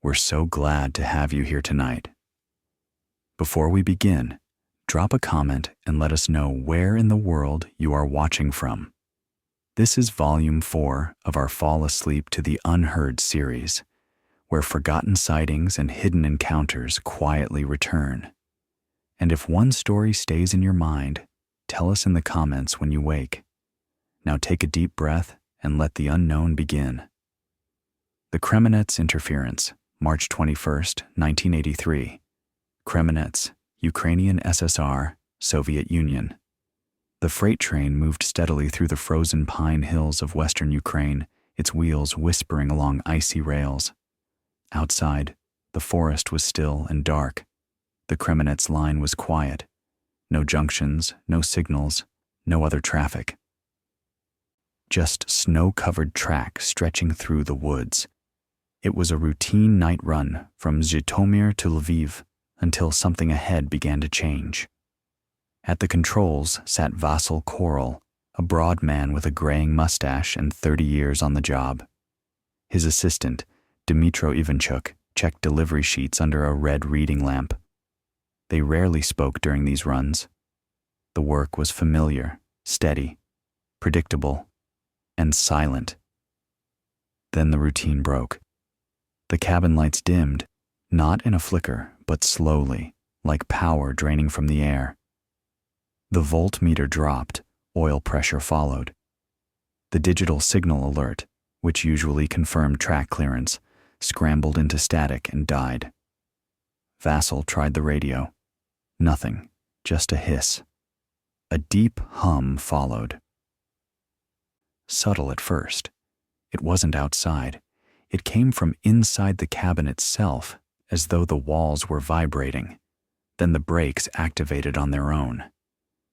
We're so glad to have you here tonight. Before we begin, drop a comment and let us know where in the world you are watching from. This is Volume 4 of our Fall Asleep to the Unheard series, where forgotten sightings and hidden encounters quietly return. And if one story stays in your mind, tell us in the comments when you wake. Now take a deep breath and let the unknown begin. The Kremenets Interference, March 21st, 1983. Kremenets, Ukrainian SSR, Soviet Union. The freight train moved steadily through the frozen pine hills of western Ukraine, its wheels whispering along icy rails. Outside, the forest was still and dark. The Kremenets line was quiet. No junctions, no signals, no other traffic. Just snow-covered track stretching through the woods. It was a routine night run from Zhytomyr to Lviv until something ahead began to change. At the controls sat Vasyl Korol, a broad man with a graying mustache and 30 years on the job. His assistant, Dmytro Ivanchuk, checked delivery sheets under a red reading lamp. They rarely spoke during these runs. The work was familiar, steady, predictable, and silent. Then the routine broke. The cabin lights dimmed, not in a flicker, but slowly, like power draining from the air. The voltmeter dropped, oil pressure followed. The digital signal alert, which usually confirmed track clearance, scrambled into static and died. Vasyl tried the radio. Nothing, just a hiss. A deep hum followed. Subtle at first. It wasn't outside. It came from inside the cabin itself, as though the walls were vibrating. Then the brakes activated on their own.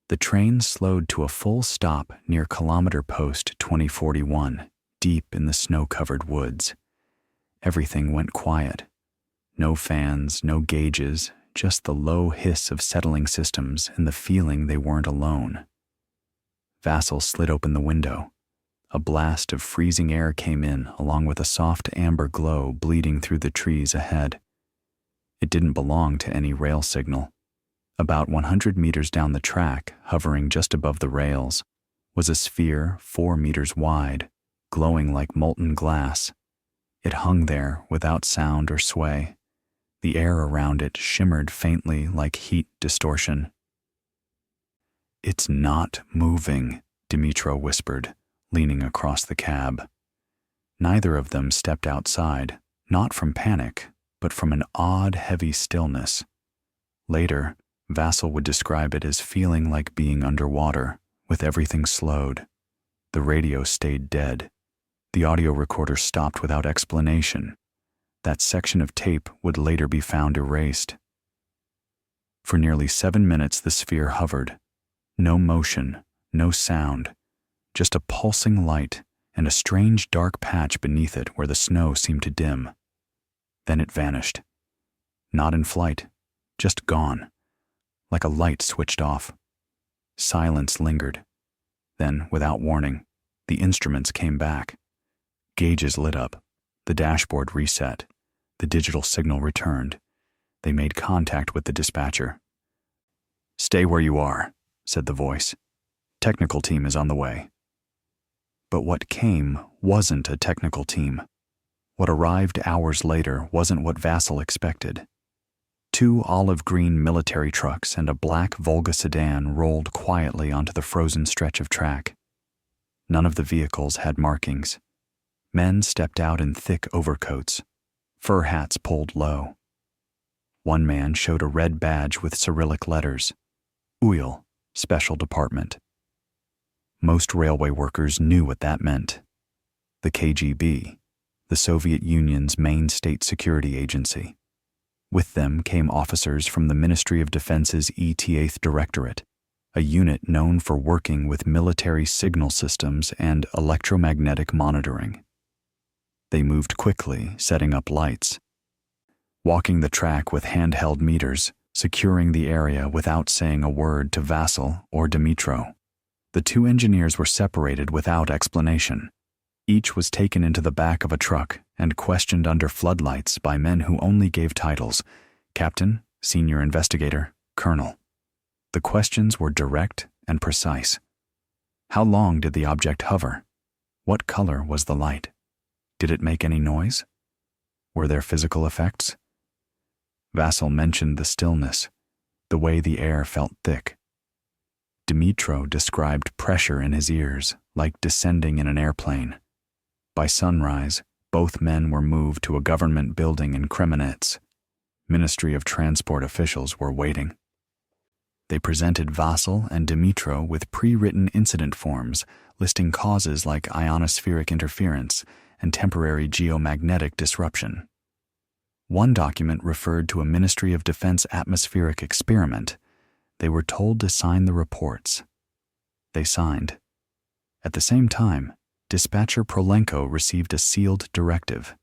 The train slowed to a full stop near kilometer post 2041, deep in the snow-covered woods. Everything went quiet. No fans, no gauges, just the low hiss of settling systems and the feeling they weren't alone. Vasyl slid open the window. A blast of freezing air came in, along with a soft amber glow bleeding through the trees ahead. It didn't belong to any rail signal. About 100 meters down the track, hovering just above the rails, was a sphere 4 meters wide, glowing like molten glass. It hung there without sound or sway. The air around it shimmered faintly like heat distortion. "It's not moving," Dmytro whispered, leaning across the cab. Neither of them stepped outside, not from panic, but from an odd, heavy stillness. Later, Vasyl would describe it as feeling like being underwater, with everything slowed. The radio stayed dead. The audio recorder stopped without explanation. That section of tape would later be found erased. For nearly 7 minutes the sphere hovered. No motion, no sound, just a pulsing light and a strange dark patch beneath it where the snow seemed to dim. Then it vanished. Not in flight, just gone, like a light switched off. Silence lingered. Then, without warning, the instruments came back. Gauges lit up. The dashboard reset. The digital signal returned. They made contact with the dispatcher. "Stay where you are," said the voice. "Technical team is on the way." But what came wasn't a technical team. What arrived hours later wasn't what Vasyl expected. 2 olive-green military trucks and a black Volga sedan rolled quietly onto the frozen stretch of track. None of the vehicles had markings. Men stepped out in thick overcoats, fur hats pulled low. One man showed a red badge with Cyrillic letters, UYL, Special Department. Most railway workers knew what that meant. The KGB, the Soviet Union's main state security agency. With them came officers from the Ministry of Defense's ET8th Directorate, a unit known for working with military signal systems and electromagnetic monitoring. They moved quickly, setting up lights. Walking the track with handheld meters, securing the area without saying a word to Vasyl or Dmytro. The 2 engineers were separated without explanation. Each was taken into the back of a truck and questioned under floodlights by men who only gave titles: Captain, Senior Investigator, Colonel. The questions were direct and precise. How long did the object hover? What color was the light? Did it make any noise? Were there physical effects? Vasil mentioned the stillness, the way the air felt thick. Dimitro described pressure in his ears, like descending in an airplane. By sunrise, both men were moved to a government building in Kremenets. Ministry of Transport officials were waiting. They presented Vasil and Dimitro with pre-written incident forms listing causes like ionospheric interference and temporary geomagnetic disruption. One document referred to a Ministry of Defense atmospheric experiment. They were told to sign the reports. They signed. At the same time, dispatcher Prolenko received a sealed directive.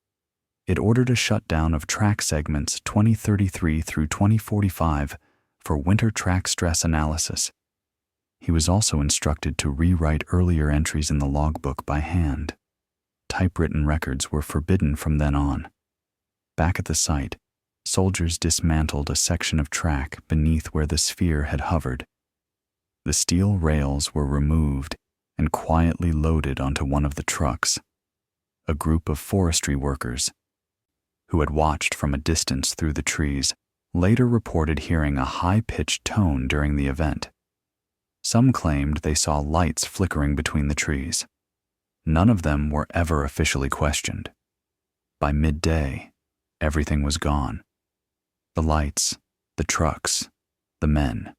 It ordered a shutdown of track segments 2033 through 2045 for winter track stress analysis. He was also instructed to rewrite earlier entries in the logbook by hand. Typewritten records were forbidden from then on. Back at the site, soldiers dismantled a section of track beneath where the sphere had hovered. The steel rails were removed and quietly loaded onto one of the trucks. A group of forestry workers, who had watched from a distance through the trees, later reported hearing a high-pitched tone during the event. Some claimed they saw lights flickering between the trees. None of them were ever officially questioned. By midday, everything was gone. The lights, the trucks, the men.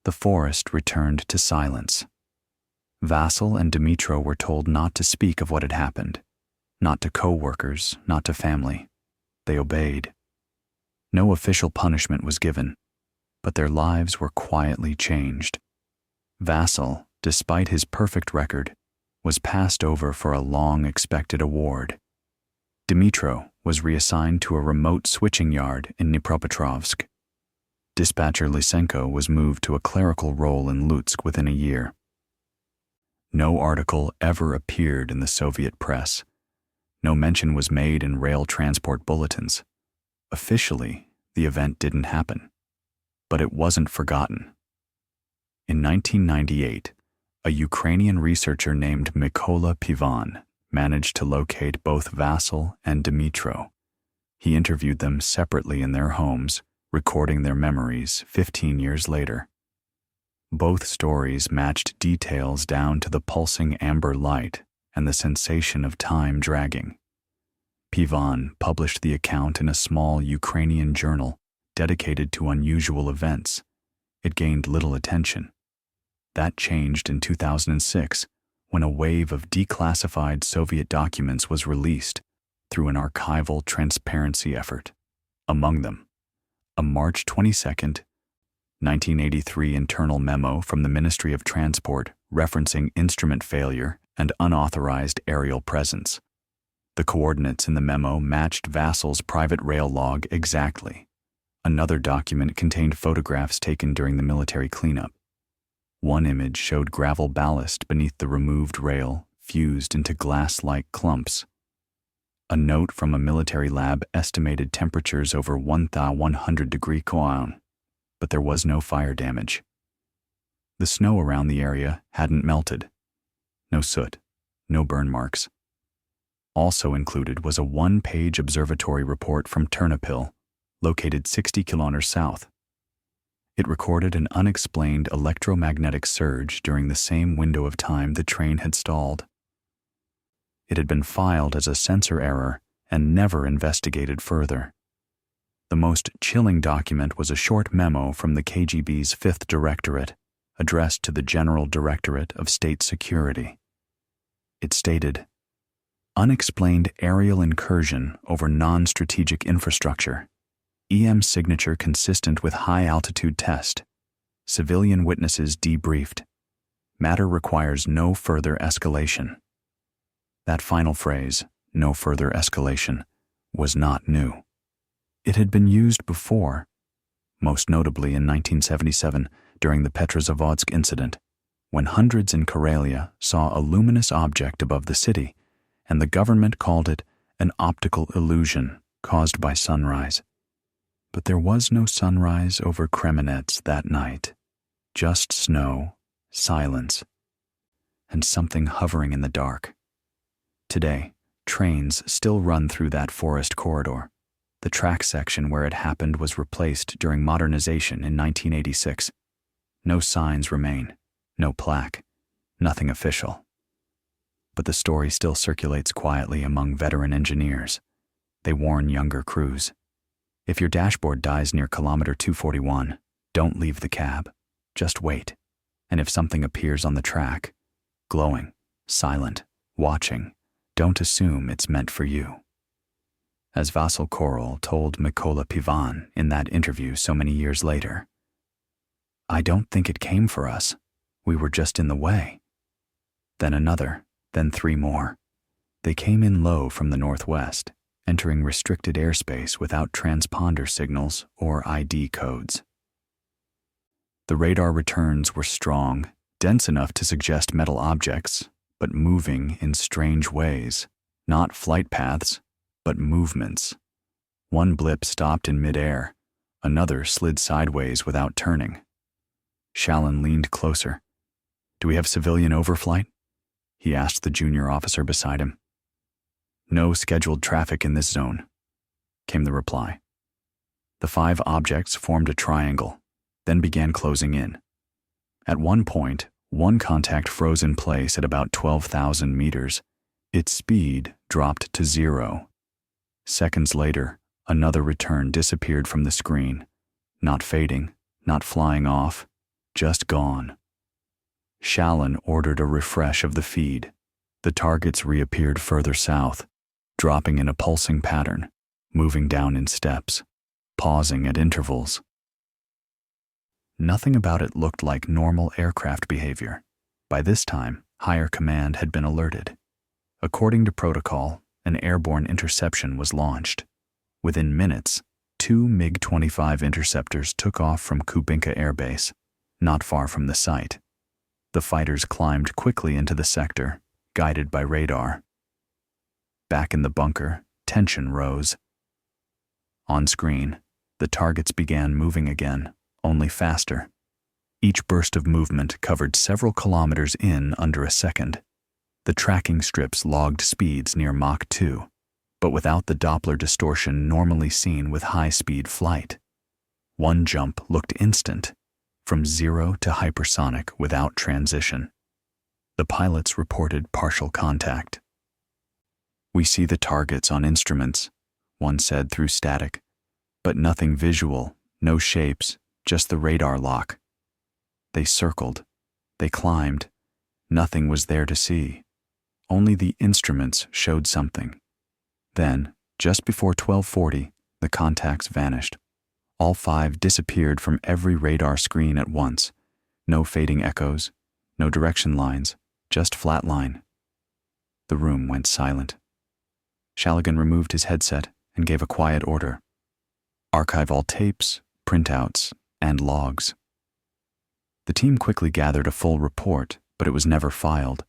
The forest returned to silence. Vasil and Dimitro were told not to speak of what had happened, not to co-workers, not to family. They obeyed. No official punishment was given, but their lives were quietly changed. Vasil, despite his perfect record, was passed over for a long-expected award. Dimitro was reassigned to a remote switching yard in Dnipropetrovsk. Dispatcher Lysenko was moved to a clerical role in Lutsk within a year. No article ever appeared in the Soviet press. No mention was made in rail transport bulletins. Officially, the event didn't happen, but it wasn't forgotten. In 1998, a Ukrainian researcher named Mykola Pivan managed to locate both Vasil and Dimitro. He interviewed them separately in their homes, recording their memories 15 years later. Both stories matched details down to the pulsing amber light and the sensation of time dragging. Pivan published the account in a small Ukrainian journal dedicated to unusual events. It gained little attention. That changed in 2006 when a wave of declassified Soviet documents was released through an archival transparency effort. Among them, a March 22, 1983 internal memo from the Ministry of Transport referencing instrument failure and unauthorized aerial presence. The coordinates in the memo matched Vasil's private rail log exactly. Another document contained photographs taken during the military cleanup. One image showed gravel ballast beneath the removed rail fused into glass-like clumps. A note from a military lab estimated temperatures over 1,100 degrees Celsius, but there was no fire damage. The snow around the area hadn't melted. No soot, no burn marks. Also included was a one-page observatory report from Ternopil, located 60 kilometers south. It recorded an unexplained electromagnetic surge during the same window of time the train had stalled. It had been filed as a sensor error and never investigated further. The most chilling document was a short memo from the KGB's 5th Directorate, addressed to the General Directorate of State Security. It stated, "Unexplained aerial incursion over non-strategic infrastructure. EM signature consistent with high-altitude test. Civilian witnesses debriefed. Matter requires no further escalation." That final phrase, "no further escalation," was not new. It had been used before, most notably in 1977 during the Petrozavodsk incident, when hundreds in Karelia saw a luminous object above the city, and the government called it an optical illusion caused by sunrise. But there was no sunrise over Kremenetz that night. Just snow, silence, and something hovering in the dark. Today, trains still run through that forest corridor. The track section where it happened was replaced during modernization in 1986. No signs remain, no plaque, nothing official. But the story still circulates quietly among veteran engineers. They warn younger crews. If your dashboard dies near kilometer 241, don't leave the cab. Just wait. And if something appears on the track, glowing, silent, watching, don't assume it's meant for you. As Vasil Korol told Mykola Pivan in that interview so many years later, I don't think it came for us. We were just in the way. Then another, then 3 more. They came in low from the northwest, entering restricted airspace without transponder signals or ID codes. The radar returns were strong, dense enough to suggest metal objects, but moving in strange ways, not flight paths, but movements. One blip stopped in midair, another slid sideways without turning. Shallon leaned closer. Do we have civilian overflight? He asked the junior officer beside him. No scheduled traffic in this zone, came the reply. The 5 objects formed a triangle, then began closing in. At one point, one contact froze in place at about 12,000 meters. Its speed dropped to 0. Seconds later, another return disappeared from the screen, not fading, not flying off, just gone. Shallon ordered a refresh of the feed. The targets reappeared further south, dropping in a pulsing pattern, moving down in steps, pausing at intervals. Nothing about it looked like normal aircraft behavior. By this time, higher command had been alerted. According to protocol, an airborne interception was launched. Within minutes, 2 MiG-25 interceptors took off from Kubinka Air Base, not far from the site. The fighters climbed quickly into the sector, guided by radar. Back in the bunker, tension rose. On screen, the targets began moving again, only faster. Each burst of movement covered several kilometers in under a second. The tracking strips logged speeds near Mach 2, but without the Doppler distortion normally seen with high-speed flight. One jump looked instant, from 0 to hypersonic without transition. The pilots reported partial contact. We see the targets on instruments, one said through static, but nothing visual, no shapes, just the radar lock. They circled, they climbed, nothing was there to see. Only the instruments showed something. Then, just before 12:40, the contacts vanished. All 5 disappeared from every radar screen at once. No fading echoes, no direction lines, just flat line. The room went silent. Shaligan removed his headset and gave a quiet order. Archive all tapes, printouts, and logs. The team quickly gathered a full report, but it was never filed.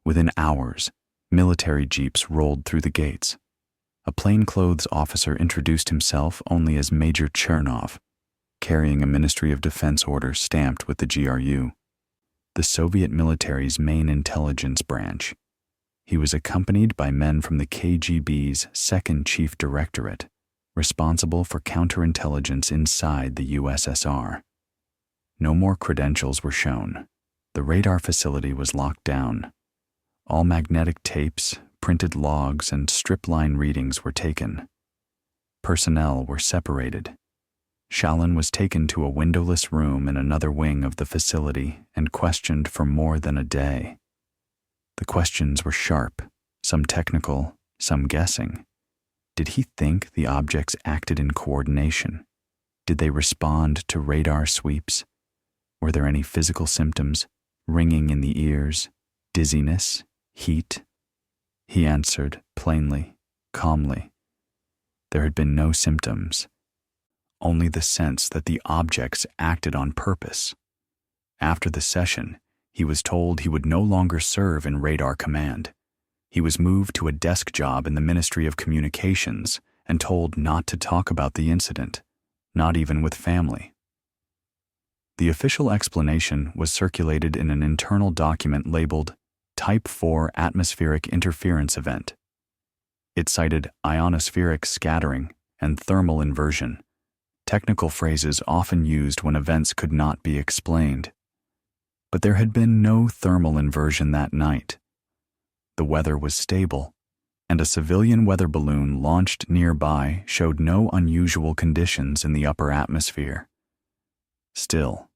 Within hours, military jeeps rolled through the gates. A plainclothes officer introduced himself only as Major Chernov, carrying a Ministry of Defense order stamped with the GRU, the Soviet military's main intelligence branch. He was accompanied by men from the KGB's Second Chief Directorate, responsible for counterintelligence inside the USSR. No more credentials were shown. The radar facility was locked down. All magnetic tapes, printed logs, and strip-line readings were taken. Personnel were separated. Shallon was taken to a windowless room in another wing of the facility and questioned for more than a day. The questions were sharp, some technical, some guessing. Did he think the objects acted in coordination? Did they respond to radar sweeps? Were there any physical symptoms, ringing in the ears, dizziness, heat? He answered plainly, calmly. There had been no symptoms, only the sense that the objects acted on purpose. After the session, he was told he would no longer serve in radar command. He was moved to a desk job in the Ministry of Communications and told not to talk about the incident, not even with family. The official explanation was circulated in an internal document labeled Type 4 Atmospheric Interference Event. It cited ionospheric scattering and thermal inversion, technical phrases often used when events could not be explained. But there had been no thermal inversion that night. The weather was stable, and a civilian weather balloon launched nearby showed no unusual conditions in the upper atmosphere. Still,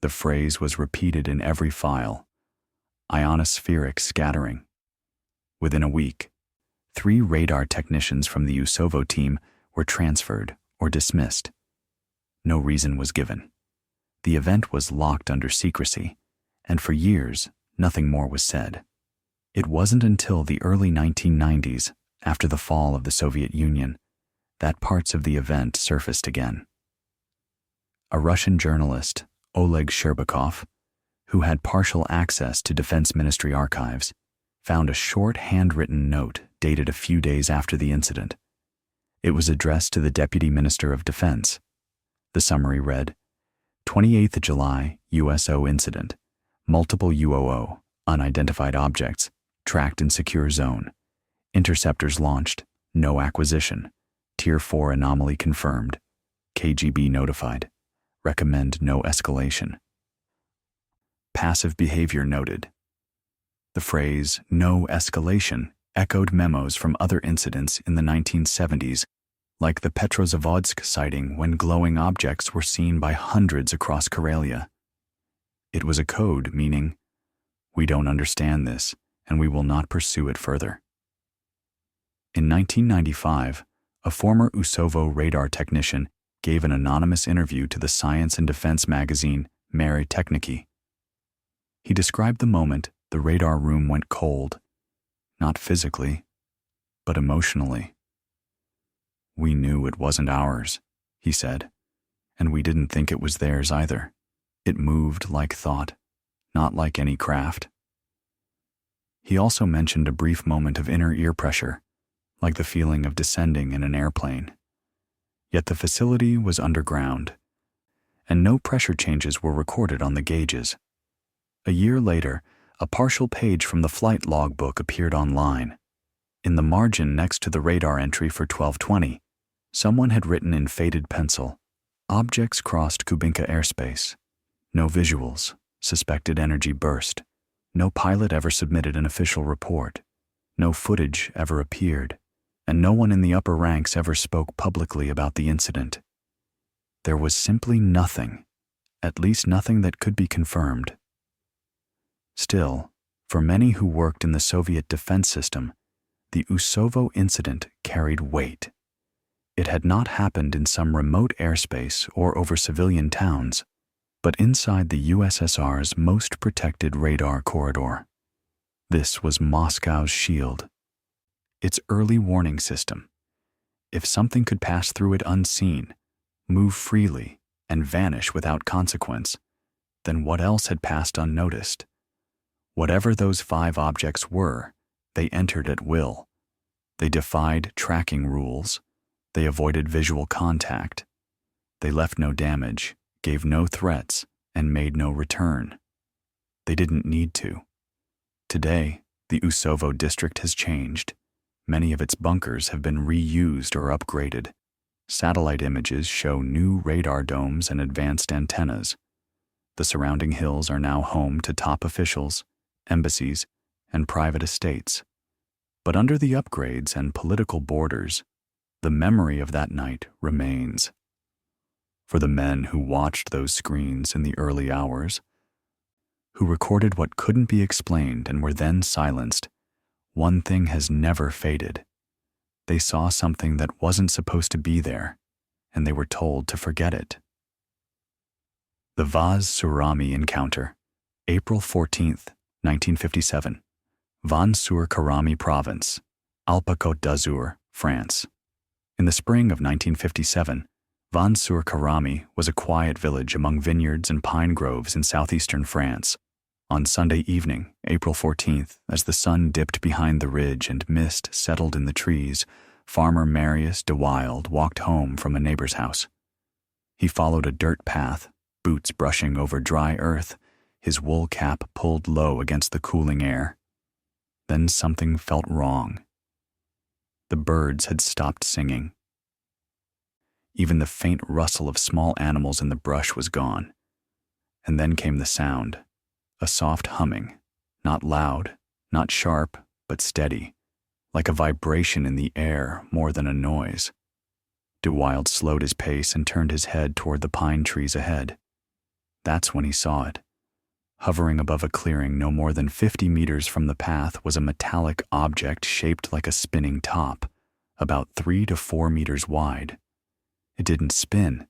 the phrase was repeated in every file: ionospheric scattering. Within a week, 3 radar technicians from the USOVO team were transferred or dismissed. No reason was given. The event was locked under secrecy, and for years, nothing more was said. It wasn't until the early 1990s, after the fall of the Soviet Union, that parts of the event surfaced again. A Russian journalist, Oleg Sherbakov, who had partial access to Defense Ministry archives, found a short handwritten note dated a few days after the incident. It was addressed to the Deputy Minister of Defense. The summary read, 28th July, USO incident. Multiple UOO, unidentified objects, tracked in secure zone. Interceptors launched, no acquisition. Tier 4 anomaly confirmed. KGB notified. Recommend no escalation. Passive behavior noted. The phrase, no escalation, echoed memos from other incidents in the 1970s, like the Petrozavodsk sighting when glowing objects were seen by hundreds across Karelia. It was a code meaning, we don't understand this, and we will not pursue it further. In 1995, a former USOVO radar technician gave an anonymous interview to the science and defense magazine Mere Techniki. He described the moment the radar room went cold, not physically, but emotionally. We knew it wasn't ours, he said, and we didn't think it was theirs either. It moved like thought, not like any craft. He also mentioned a brief moment of inner ear pressure, like the feeling of descending in an airplane. Yet the facility was underground, and no pressure changes were recorded on the gauges. A year later, a partial page from the flight logbook appeared online. In the margin next to the radar entry for 1220, someone had written in faded pencil, "Objects crossed Kubinka airspace. No visuals, suspected energy burst. No pilot ever submitted an official report. No footage ever appeared, and no one in the upper ranks ever spoke publicly about the incident." There was simply nothing, at least nothing that could be confirmed. Still, for many who worked in the Soviet defense system, the USOVO incident carried weight. It had not happened in some remote airspace or over civilian towns, but inside the USSR's most protected radar corridor. This was Moscow's shield, its early warning system. If something could pass through it unseen, move freely, and vanish without consequence, then what else had passed unnoticed? Whatever those 5 objects were, they entered at will. They defied tracking rules. They avoided visual contact. They left no damage, gave no threats, and made no return. They didn't need to. Today, the USOVO district has changed. Many of its bunkers have been reused or upgraded. Satellite images show new radar domes and advanced antennas. The surrounding hills are now home to top officials, embassies, and private estates. But under the upgrades and political borders, the memory of that night remains. For the men who watched those screens in the early hours, who recorded what couldn't be explained and were then silenced, one thing has never faded. They saw something that wasn't supposed to be there, and they were told to forget it. The Vaz Surami encounter, April 14th, 1957, Vannes-sur-Carame province, Alpes-Côte d'Azur, France. In the spring of 1957, Vannes-sur-Carame was a quiet village among vineyards and pine groves in southeastern France. On Sunday evening, April 14th, as the sun dipped behind the ridge and mist settled in the trees, Farmer Marius de Wilde walked home from a neighbor's house. He followed a dirt path, boots brushing over dry earth, his wool cap pulled low against the cooling air. Then something felt wrong. The birds had stopped singing. Even the faint rustle of small animals in the brush was gone. And then came the sound, a soft humming, not loud, not sharp, but steady, like a vibration in the air more than a noise. De Wilde slowed his pace and turned his head toward the pine trees ahead. That's when he saw it. Hovering above a clearing no more than 50 meters from the path was a metallic object shaped like a spinning top, about 3 to 4 meters wide. It didn't spin,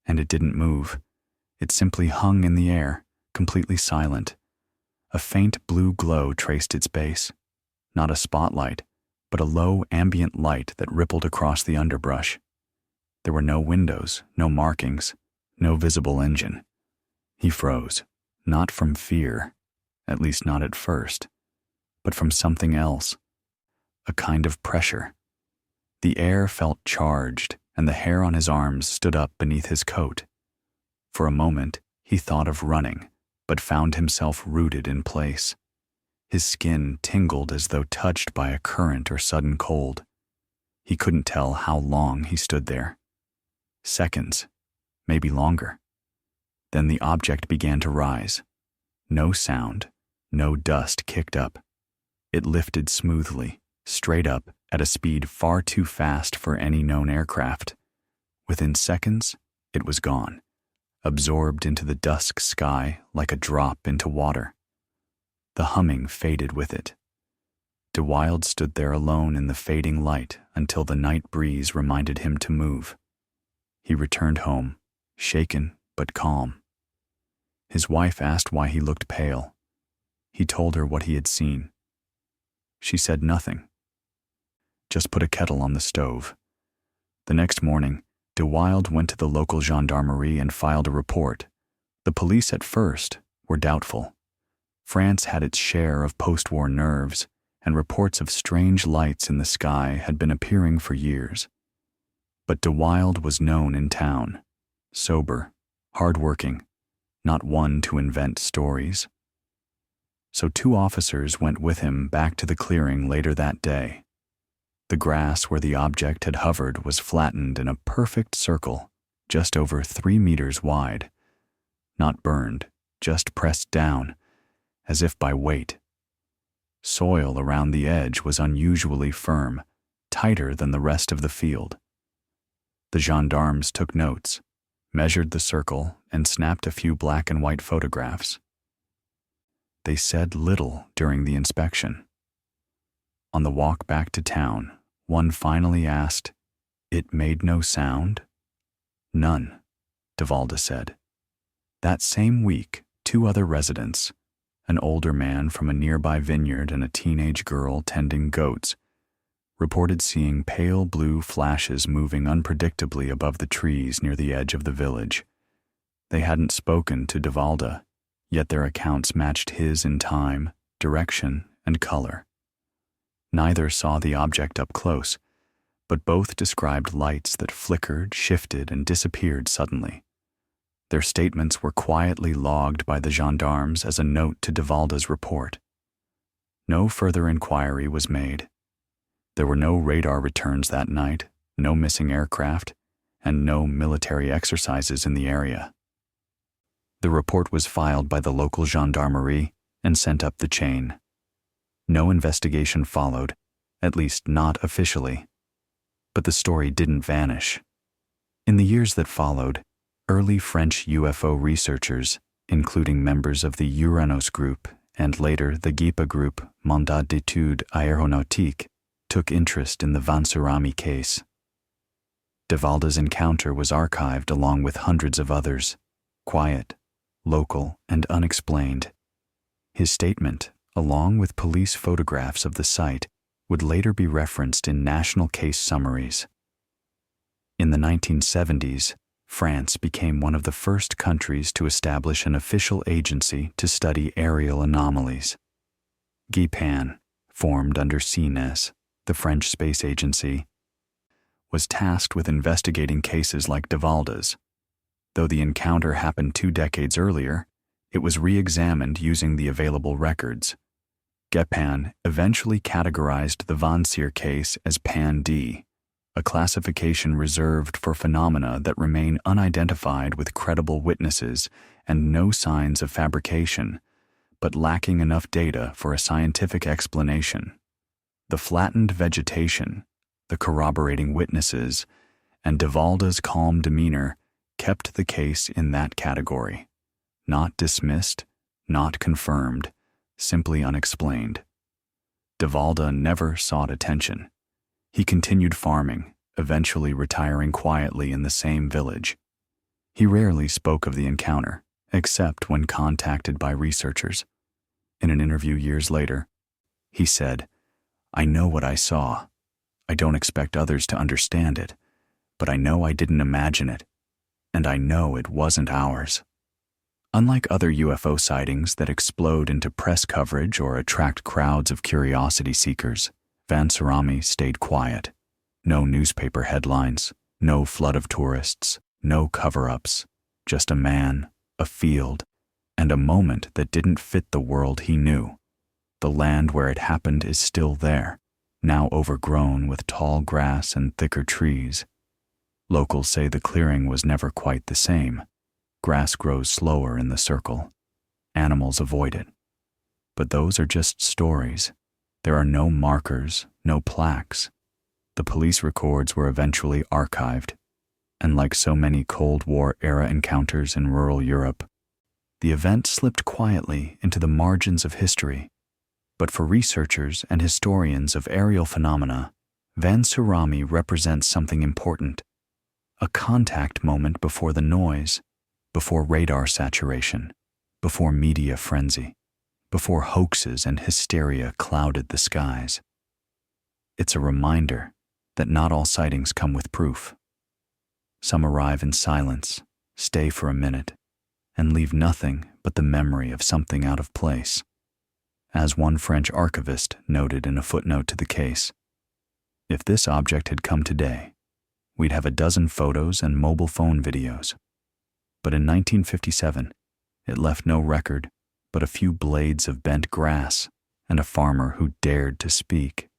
and it didn't move. It simply hung in the air, completely silent. A faint blue glow traced its base. Not a spotlight, but a low ambient light that rippled across the underbrush. There were no windows, no markings, no visible engine. He froze, not from fear, at least not at first, but from something else, a kind of pressure. The air felt charged, and the hair on his arms stood up beneath his coat. For a moment, he thought of running, but found himself rooted in place. His skin tingled as though touched by a current or sudden cold. He couldn't tell how long he stood there. Seconds, maybe longer. Then the object began to rise. No sound, no dust kicked up. It lifted smoothly, straight up, at a speed far too fast for any known aircraft. Within seconds, it was gone, absorbed into the dusk sky like a drop into water. The humming faded with it. De Wilde stood there alone in the fading light until the night breeze reminded him to move. He returned home, shaken but calm. His wife asked why he looked pale. He told her what he had seen. She said nothing. Just put a kettle on the stove. The next morning, De Wilde went to the local gendarmerie and filed a report. The police at first were doubtful. France had its share of post-war nerves, and reports of strange lights in the sky had been appearing for years. But De Wilde was known in town, sober, hard-working, not one to invent stories. So 2 officers went with him back to the clearing later that day. The grass where the object had hovered was flattened in a perfect circle, just over 3 meters wide. Not burned, just pressed down, as if by weight. Soil around the edge was unusually firm, tighter than the rest of the field. The gendarmes took notes, measured the circle, and snapped a few black and white photographs. They said little during the inspection. On the walk back to town, one finally asked, "It made no sound?" "None," de Wilde said. That same week, 2 other residents, an older man from a nearby vineyard and a teenage girl tending goats, reported seeing pale blue flashes moving unpredictably above the trees near the edge of the village. They hadn't spoken to de Wilde, yet their accounts matched his in time, direction, and color. Neither saw the object up close, but both described lights that flickered, shifted, and disappeared suddenly. Their statements were quietly logged by the gendarmes as a note to de Wilde's report. No further inquiry was made. There were no radar returns that night, no missing aircraft, and no military exercises in the area. The report was filed by the local gendarmerie and sent up the chain. No investigation followed, at least not officially. But the story didn't vanish. In the years that followed, early French UFO researchers, including members of the Uranos group and later the GIPA group Mandat d'études aéronautiques, took interest in the Vansurami case. De Wilde's encounter was archived along with hundreds of others, quiet, local, and unexplained. His statement, along with police photographs of the site, would later be referenced in national case summaries. In the 1970s, France became one of the first countries to establish an official agency to study aerial anomalies. GIPAN, formed under CNES, the French space agency, was tasked with investigating cases like Devalda's. Though the encounter happened 2 decades earlier, it was re-examined using the available records. GIPAN eventually categorized the Vansier case as Pan-D, a classification reserved for phenomena that remain unidentified with credible witnesses and no signs of fabrication, but lacking enough data for a scientific explanation. The flattened vegetation, the corroborating witnesses, and Devalda's calm demeanor kept the case in that category. Not dismissed, not confirmed, simply unexplained. Devalda never sought attention. He continued farming, eventually retiring quietly in the same village. He rarely spoke of the encounter, except when contacted by researchers. In an interview years later, he said, "I know what I saw. I don't expect others to understand it, but I know I didn't imagine it, and I know it wasn't ours." Unlike other UFO sightings that explode into press coverage or attract crowds of curiosity seekers, Vansier stayed quiet. No newspaper headlines, no flood of tourists, no cover-ups, just a man, a field, and a moment that didn't fit the world he knew. The land where it happened is still there, now overgrown with tall grass and thicker trees. Locals say the clearing was never quite the same. Grass grows slower in the circle. Animals avoid it. But those are just stories. There are no markers, no plaques. The police records were eventually archived, and like so many Cold War-era encounters in rural Europe, the event slipped quietly into the margins of history. But for researchers and historians of aerial phenomena, Vansier represents something important. A contact moment before the noise, before radar saturation, before media frenzy, before hoaxes and hysteria clouded the skies. It's a reminder that not all sightings come with proof. Some arrive in silence, stay for a minute, and leave nothing but the memory of something out of place. As one French archivist noted in a footnote to the case, "If this object had come today, we'd have a dozen photos and mobile phone videos. But in 1957, it left no record but a few blades of bent grass and a farmer who dared to speak.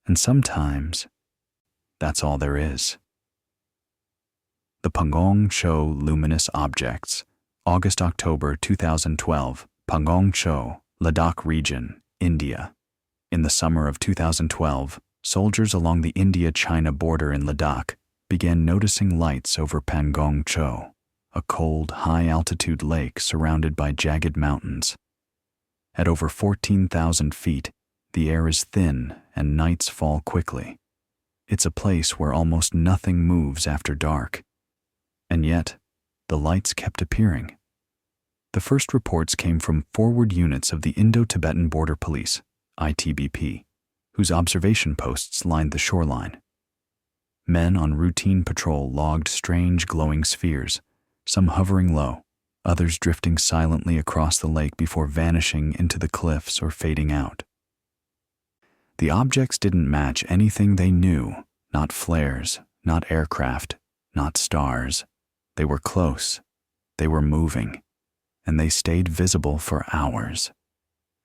And sometimes, that's all there is." The Pangong Cho Luminous Objects, August-October 2012, Pangong Cho, Ladakh region, India. In the summer of 2012, soldiers along the India-China border in Ladakh began noticing lights over Pangong Cho, a cold, high-altitude lake surrounded by jagged mountains. At over 14,000 feet, the air is thin and nights fall quickly. It's a place where almost nothing moves after dark. And yet, the lights kept appearing. The first reports came from forward units of the Indo-Tibetan Border Police, ITBP, whose observation posts lined the shoreline. Men on routine patrol logged strange glowing spheres, some hovering low, others drifting silently across the lake before vanishing into the cliffs or fading out. The objects didn't match anything they knew, not flares, not aircraft, not stars. They were close, they were moving, and they stayed visible for hours.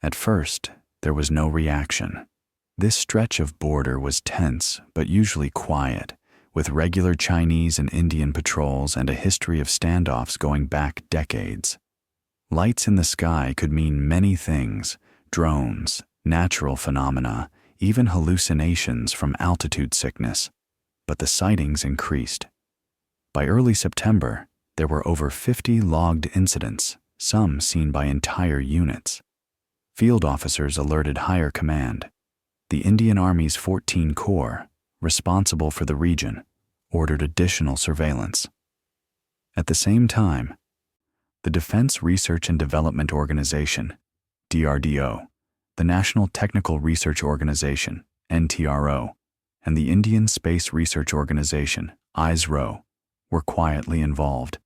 At first, there was no reaction. This stretch of border was tense, but usually quiet, with regular Chinese and Indian patrols and a history of standoffs going back decades. Lights in the sky could mean many things: drones, natural phenomena, even hallucinations from altitude sickness. But the sightings increased. By early September, there were over 50 logged incidents, some seen by entire units. Field officers alerted higher command. The Indian Army's 14 Corps, responsible for the region, ordered additional surveillance. At the same time, the Defense Research and Development Organization, DRDO, the National Technical Research Organization, NTRO, and the Indian Space Research Organization, ISRO, were quietly involved.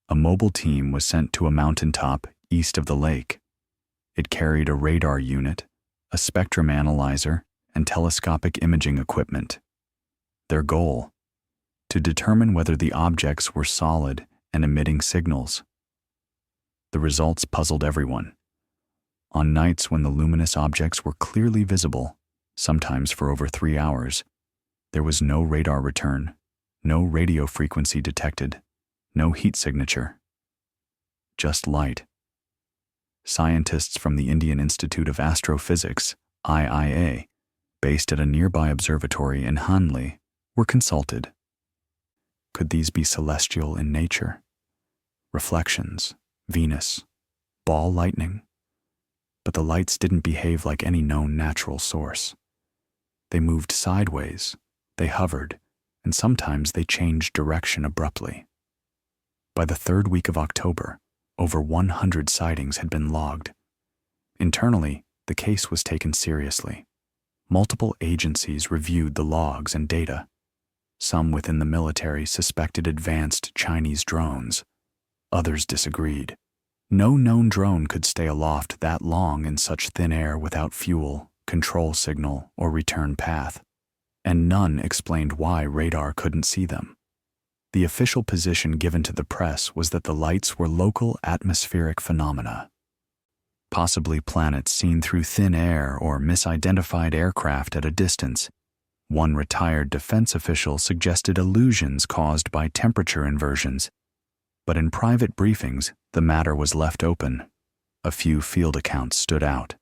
A mobile team was sent to a mountaintop east of the lake. It carried a radar unit, a spectrum analyzer, and telescopic imaging equipment. Their goal: to determine whether the objects were solid and emitting signals. The results puzzled everyone. On nights when the luminous objects were clearly visible, sometimes for over 3 hours, there was no radar return, no radio frequency detected, no heat signature. Just light. Scientists from the Indian Institute of Astrophysics, IIA, based at a nearby observatory in Hanli, were consulted. Could these be celestial in nature? Reflections, Venus, ball lightning? But the lights didn't behave like any known natural source. They moved sideways, they hovered, and sometimes they changed direction abruptly. By the 3rd week of October, over 100 sightings had been logged. Internally, the case was taken seriously. Multiple agencies reviewed the logs and data. Some within the military suspected advanced Chinese drones. Others disagreed. No known drone could stay aloft that long in such thin air without fuel, control signal, or return path. And none explained why radar couldn't see them. The official position given to the press was that the lights were local atmospheric phenomena, possibly planets seen through thin air or misidentified aircraft at a distance. One retired defense official suggested illusions caused by temperature inversions, but in private briefings, the matter was left open. A few field accounts stood out.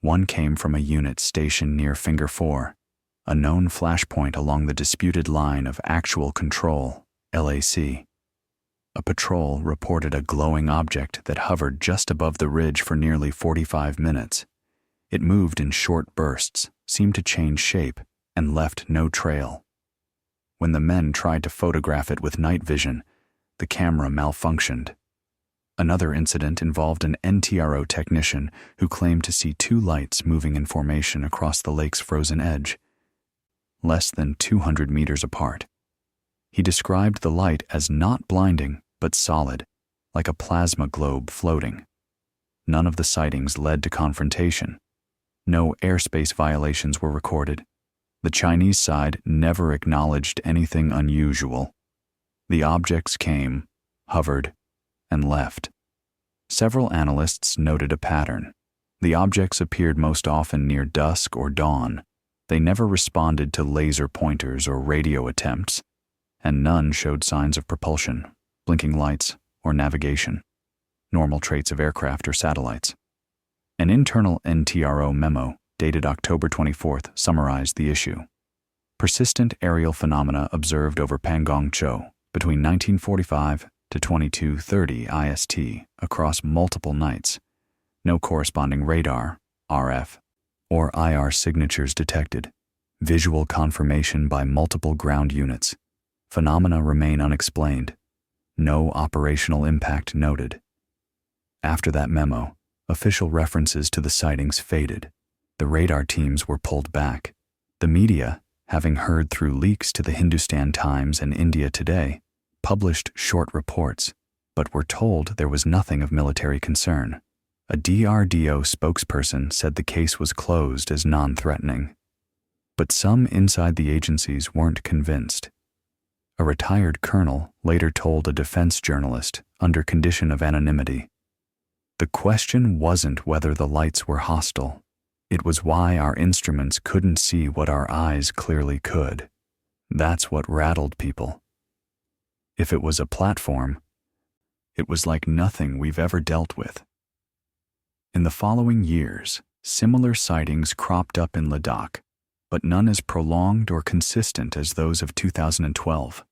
One came from a unit stationed near Finger 4, a known flashpoint along the disputed line of actual control, LAC. A patrol reported a glowing object that hovered just above the ridge for nearly 45 minutes. It moved in short bursts, seemed to change shape, and left no trail. When the men tried to photograph it with night vision, the camera malfunctioned. Another incident involved an NTRO technician who claimed to see 2 lights moving in formation across the lake's frozen edge, less than 200 meters apart. He described the light as not blinding, but solid, like a plasma globe floating. None of the sightings led to confrontation. No airspace violations were recorded. The Chinese side never acknowledged anything unusual. The objects came, hovered, and left. Several analysts noted a pattern. The objects appeared most often near dusk or dawn. They never responded to laser pointers or radio attempts, and none showed signs of propulsion, blinking lights, or navigation, normal traits of aircraft or satellites. An internal NTRO memo, dated October 24th, summarized the issue. Persistent aerial phenomena observed over Pangong Cho between 1945 to 2230 IST across multiple nights. No corresponding radar, RF, or IR signatures detected. Visual confirmation by multiple ground units. Phenomena remain unexplained. No operational impact noted. After that memo, official references to the sightings faded. The radar teams were pulled back. The media, having heard through leaks to the Hindustan Times and India Today, published short reports, but were told there was nothing of military concern. A DRDO spokesperson said the case was closed as non-threatening. But some inside the agencies weren't convinced. A retired colonel later told a defense journalist, under condition of anonymity, "The question wasn't whether the lights were hostile. It was why our instruments couldn't see what our eyes clearly could. That's what rattled people. If it was a platform, it was like nothing we've ever dealt with." In the following years, similar sightings cropped up in Ladakh, but none as prolonged or consistent as those of 2012.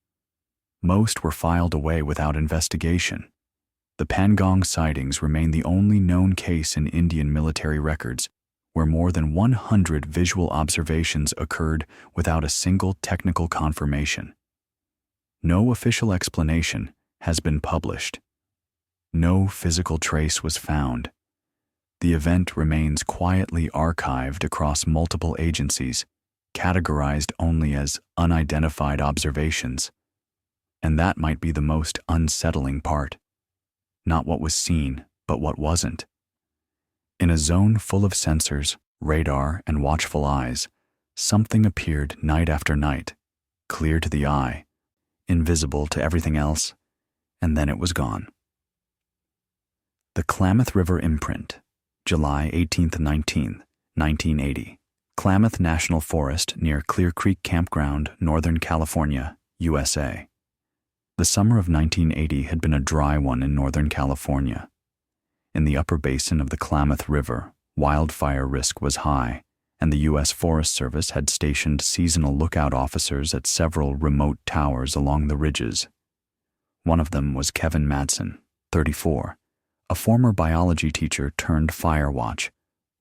Most were filed away without investigation. The Pangong sightings remain the only known case in Indian military records where more than 100 visual observations occurred without a single technical confirmation. No official explanation has been published. No physical trace was found. The event remains quietly archived across multiple agencies, categorized only as unidentified observations. And that might be the most unsettling part. Not what was seen, but what wasn't. In a zone full of sensors, radar, and watchful eyes, something appeared night after night, clear to the eye, invisible to everything else, and then it was gone. The Klamath River Imprint, July 18th and 19th, 1980. Klamath National Forest near Clear Creek Campground, Northern California, USA. The summer of 1980 had been a dry one in Northern California. In the upper basin of the Klamath River, wildfire risk was high, and the U.S. Forest Service had stationed seasonal lookout officers at several remote towers along the ridges. One of them was Kevin Madsen, 34, a former biology teacher turned fire watch,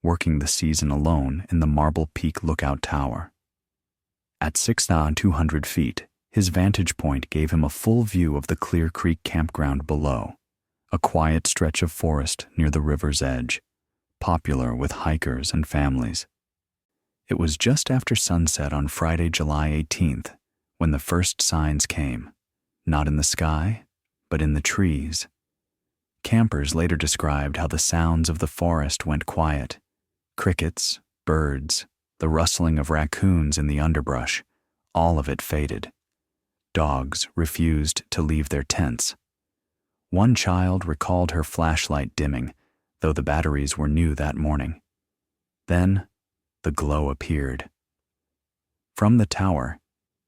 working the season alone in the Marble Peak Lookout Tower. At 6,200 feet, his vantage point gave him a full view of the Clear Creek campground below, a quiet stretch of forest near the river's edge, popular with hikers and families. It was just after sunset on Friday, July 18th, when the first signs came, not in the sky, but in the trees. Campers later described how the sounds of the forest went quiet. Crickets, birds, the rustling of raccoons in the underbrush, all of it faded. Dogs refused to leave their tents. One child recalled her flashlight dimming, though the batteries were new that morning. Then, the glow appeared. From the tower,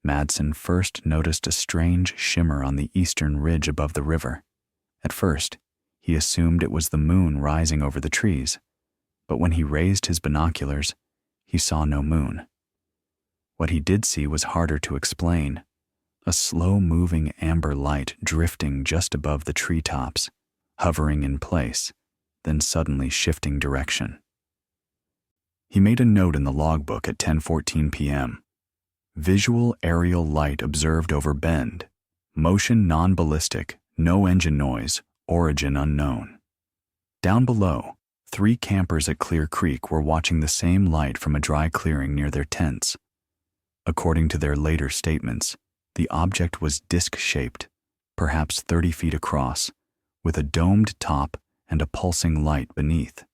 Madsen first noticed a strange shimmer on the eastern ridge above the river. At first, he assumed it was the moon rising over the trees, but when he raised his binoculars, he saw no moon. What he did see was harder to explain. A slow-moving amber light drifting just above the treetops, hovering in place, then suddenly shifting direction. He made a note in the logbook at 10:14 p.m. Visual aerial light observed over bend. Motion non-ballistic, no engine noise, origin unknown. Down below, 3 campers at Clear Creek were watching the same light from a dry clearing near their tents. According to their later statements, the object was disc-shaped, perhaps 30 feet across, with a domed top and a pulsing light beneath.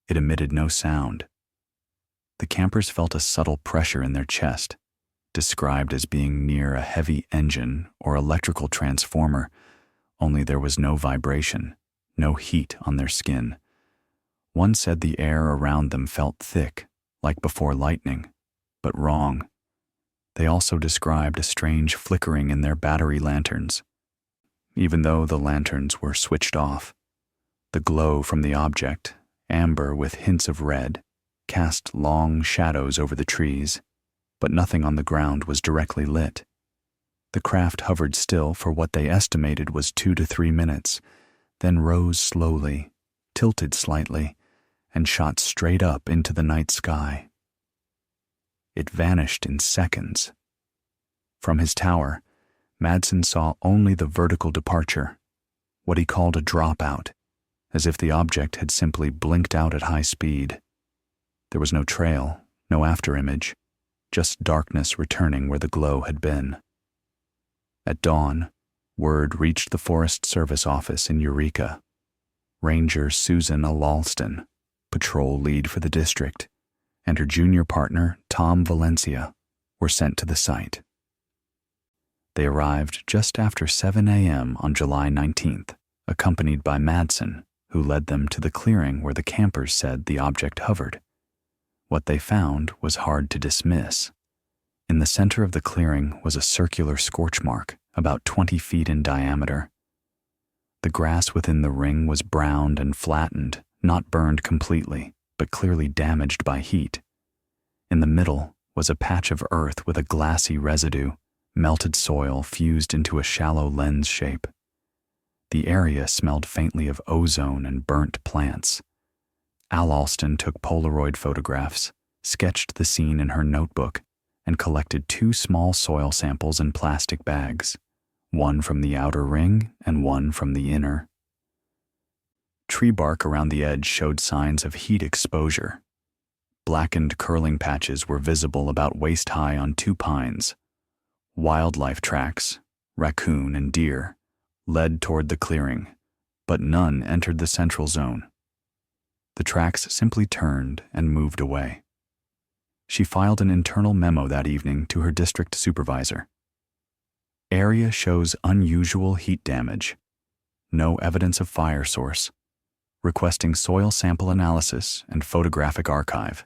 It emitted no sound. The campers felt a subtle pressure in their chest, described as being near a heavy engine or electrical transformer, only there was no vibration, no heat on their skin. One said the air around them felt thick, like before lightning, but wrong. They also described a strange flickering in their battery lanterns, even though the lanterns were switched off. The glow from the object, amber with hints of red, cast long shadows over the trees, but nothing on the ground was directly lit. The craft hovered still for what they estimated was 2 to 3 minutes, then rose slowly, tilted slightly, and shot straight up into the night sky. It vanished in seconds. From his tower, Madsen saw only the vertical departure, what he called a dropout, as if the object had simply blinked out at high speed. There was no trail, no afterimage, just darkness returning where the glow had been. At dawn, word reached the Forest Service office in Eureka. Ranger Susan Alalston, patrol lead for the district, and her junior partner, Tom Valencia, were sent to the site. They arrived just after 7 a.m. on July 19th, accompanied by Madsen, who led them to the clearing where the campers said the object hovered. What they found was hard to dismiss. In the center of the clearing was a circular scorch mark, about 20 feet in diameter. The grass within the ring was browned and flattened, not burned completely, but clearly damaged by heat. In the middle was a patch of earth with a glassy residue, melted soil fused into a shallow lens shape. The area smelled faintly of ozone and burnt plants. Al Alston took Polaroid photographs, sketched the scene in her notebook, and collected 2 small soil samples in plastic bags, one from the outer ring and one from the inner. Tree bark around the edge showed signs of heat exposure. Blackened curling patches were visible about waist-high on 2 pines. Wildlife tracks, raccoon, and deer, led toward the clearing, but none entered the central zone. The tracks simply turned and moved away. She filed an internal memo that evening to her district supervisor. Area shows unusual heat damage. No evidence of fire source. Requesting soil sample analysis and photographic archive.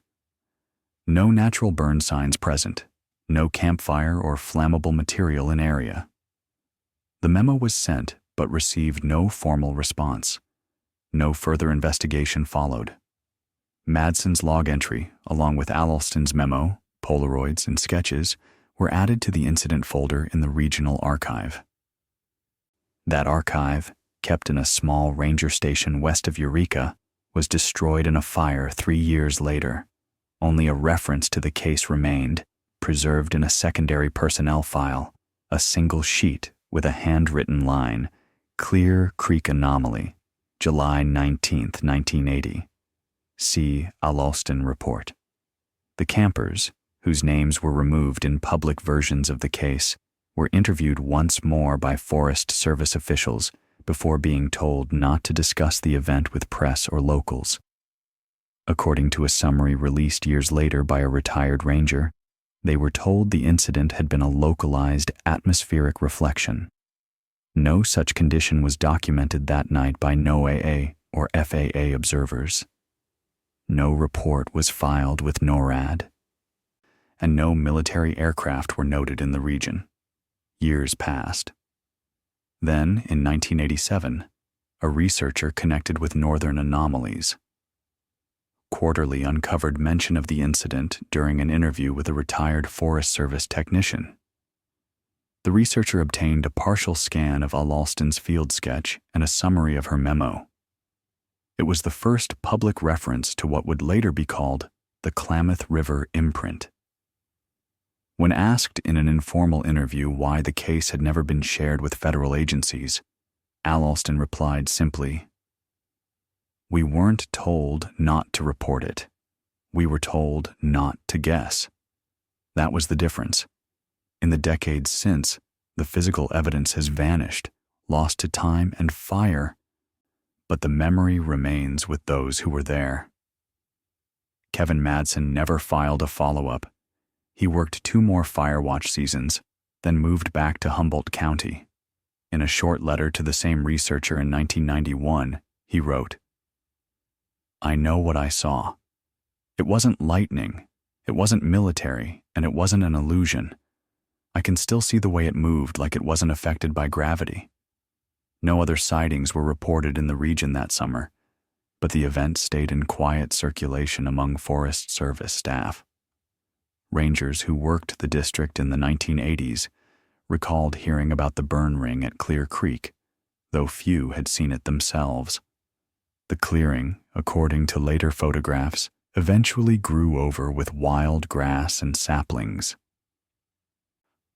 No natural burn signs present. No campfire or flammable material in area. The memo was sent but received no formal response. No further investigation followed. Madsen's log entry, along with Alliston's memo, Polaroids, and sketches, were added to the incident folder in the regional archive. That archive, kept in a small ranger station west of Eureka, was destroyed in a fire 3 years later. Only a reference to the case remained, preserved in a secondary personnel file, a single sheet with a handwritten line, Clear Creek Anomaly, July 19, 1980. See Alliston Report. The campers, whose names were removed in public versions of the case, were interviewed once more by Forest Service officials before being told not to discuss the event with press or locals. According to a summary released years later by a retired ranger, they were told the incident had been a localized atmospheric reflection. No such condition was documented that night by NOAA or FAA observers. No report was filed with NORAD, and no military aircraft were noted in the region. Years passed. Then, in 1987, a researcher connected with Northern Anomalies. Quarterly uncovered mention of the incident during an interview with a retired Forest Service technician. The researcher obtained a partial scan of Alliston's field sketch and a summary of her memo. It was the first public reference to what would later be called the Klamath River imprint. When asked in an informal interview why the case had never been shared with federal agencies, Alliston replied simply, "We weren't told not to report it. We were told not to guess." That was the difference. In the decades since, the physical evidence has vanished, lost to time and fire, but the memory remains with those who were there. Kevin Madsen never filed a follow-up. He worked 2 more Firewatch seasons, then moved back to Humboldt County. In a short letter to the same researcher in 1991, he wrote, "I know what I saw. It wasn't lightning, it wasn't military, and it wasn't an illusion. I can still see the way it moved like it wasn't affected by gravity. No other sightings were reported in the region that summer, but the event stayed in quiet circulation among Forest Service staff." Rangers who worked the district in the 1980s recalled hearing about the burn ring at Clear Creek, though few had seen it themselves. The clearing, according to later photographs, eventually grew over with wild grass and saplings.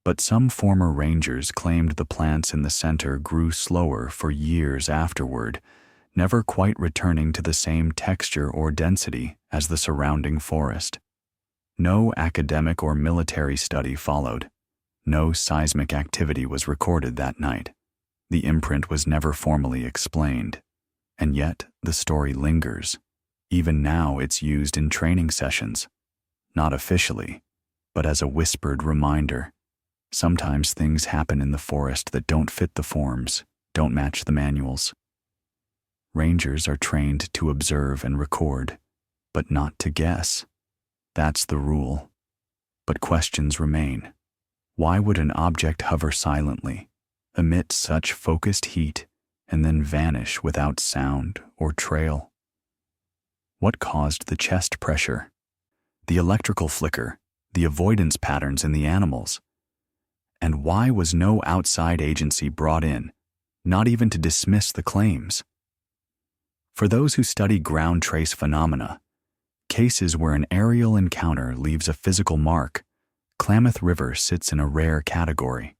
But some former rangers claimed the plants in the center grew slower for years afterward, never quite returning to the same texture or density as the surrounding forest. No academic or military study followed. No seismic activity was recorded that night. The imprint was never formally explained. And yet, the story lingers. Even now, it's used in training sessions. Not officially, but as a whispered reminder. Sometimes things happen in the forest that don't fit the forms, don't match the manuals. Rangers are trained to observe and record, but not to guess. That's the rule. But questions remain. Why would an object hover silently, emit such focused heat, and then vanish without sound or trail? What caused the chest pressure, the electrical flicker, the avoidance patterns in the animals? And why was no outside agency brought in, not even to dismiss the claims? For those who study ground trace phenomena, cases where an aerial encounter leaves a physical mark, Klamath River sits in a rare category.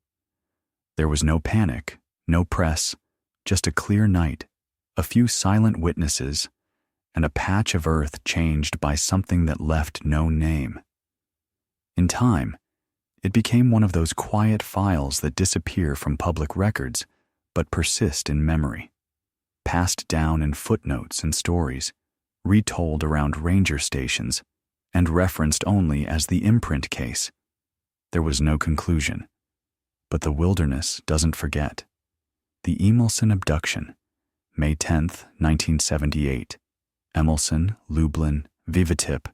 There was no panic, no press, just a clear night, a few silent witnesses, and a patch of earth changed by something that left no name. In time, It became one of those quiet files that disappear from public records but persist in memory, passed down in footnotes and stories, retold around ranger stations, and referenced only as the imprint case. There was no conclusion. But the wilderness doesn't forget. The Emilson abduction, May 10th, 1978, Emilson, Lublin, Vivitip,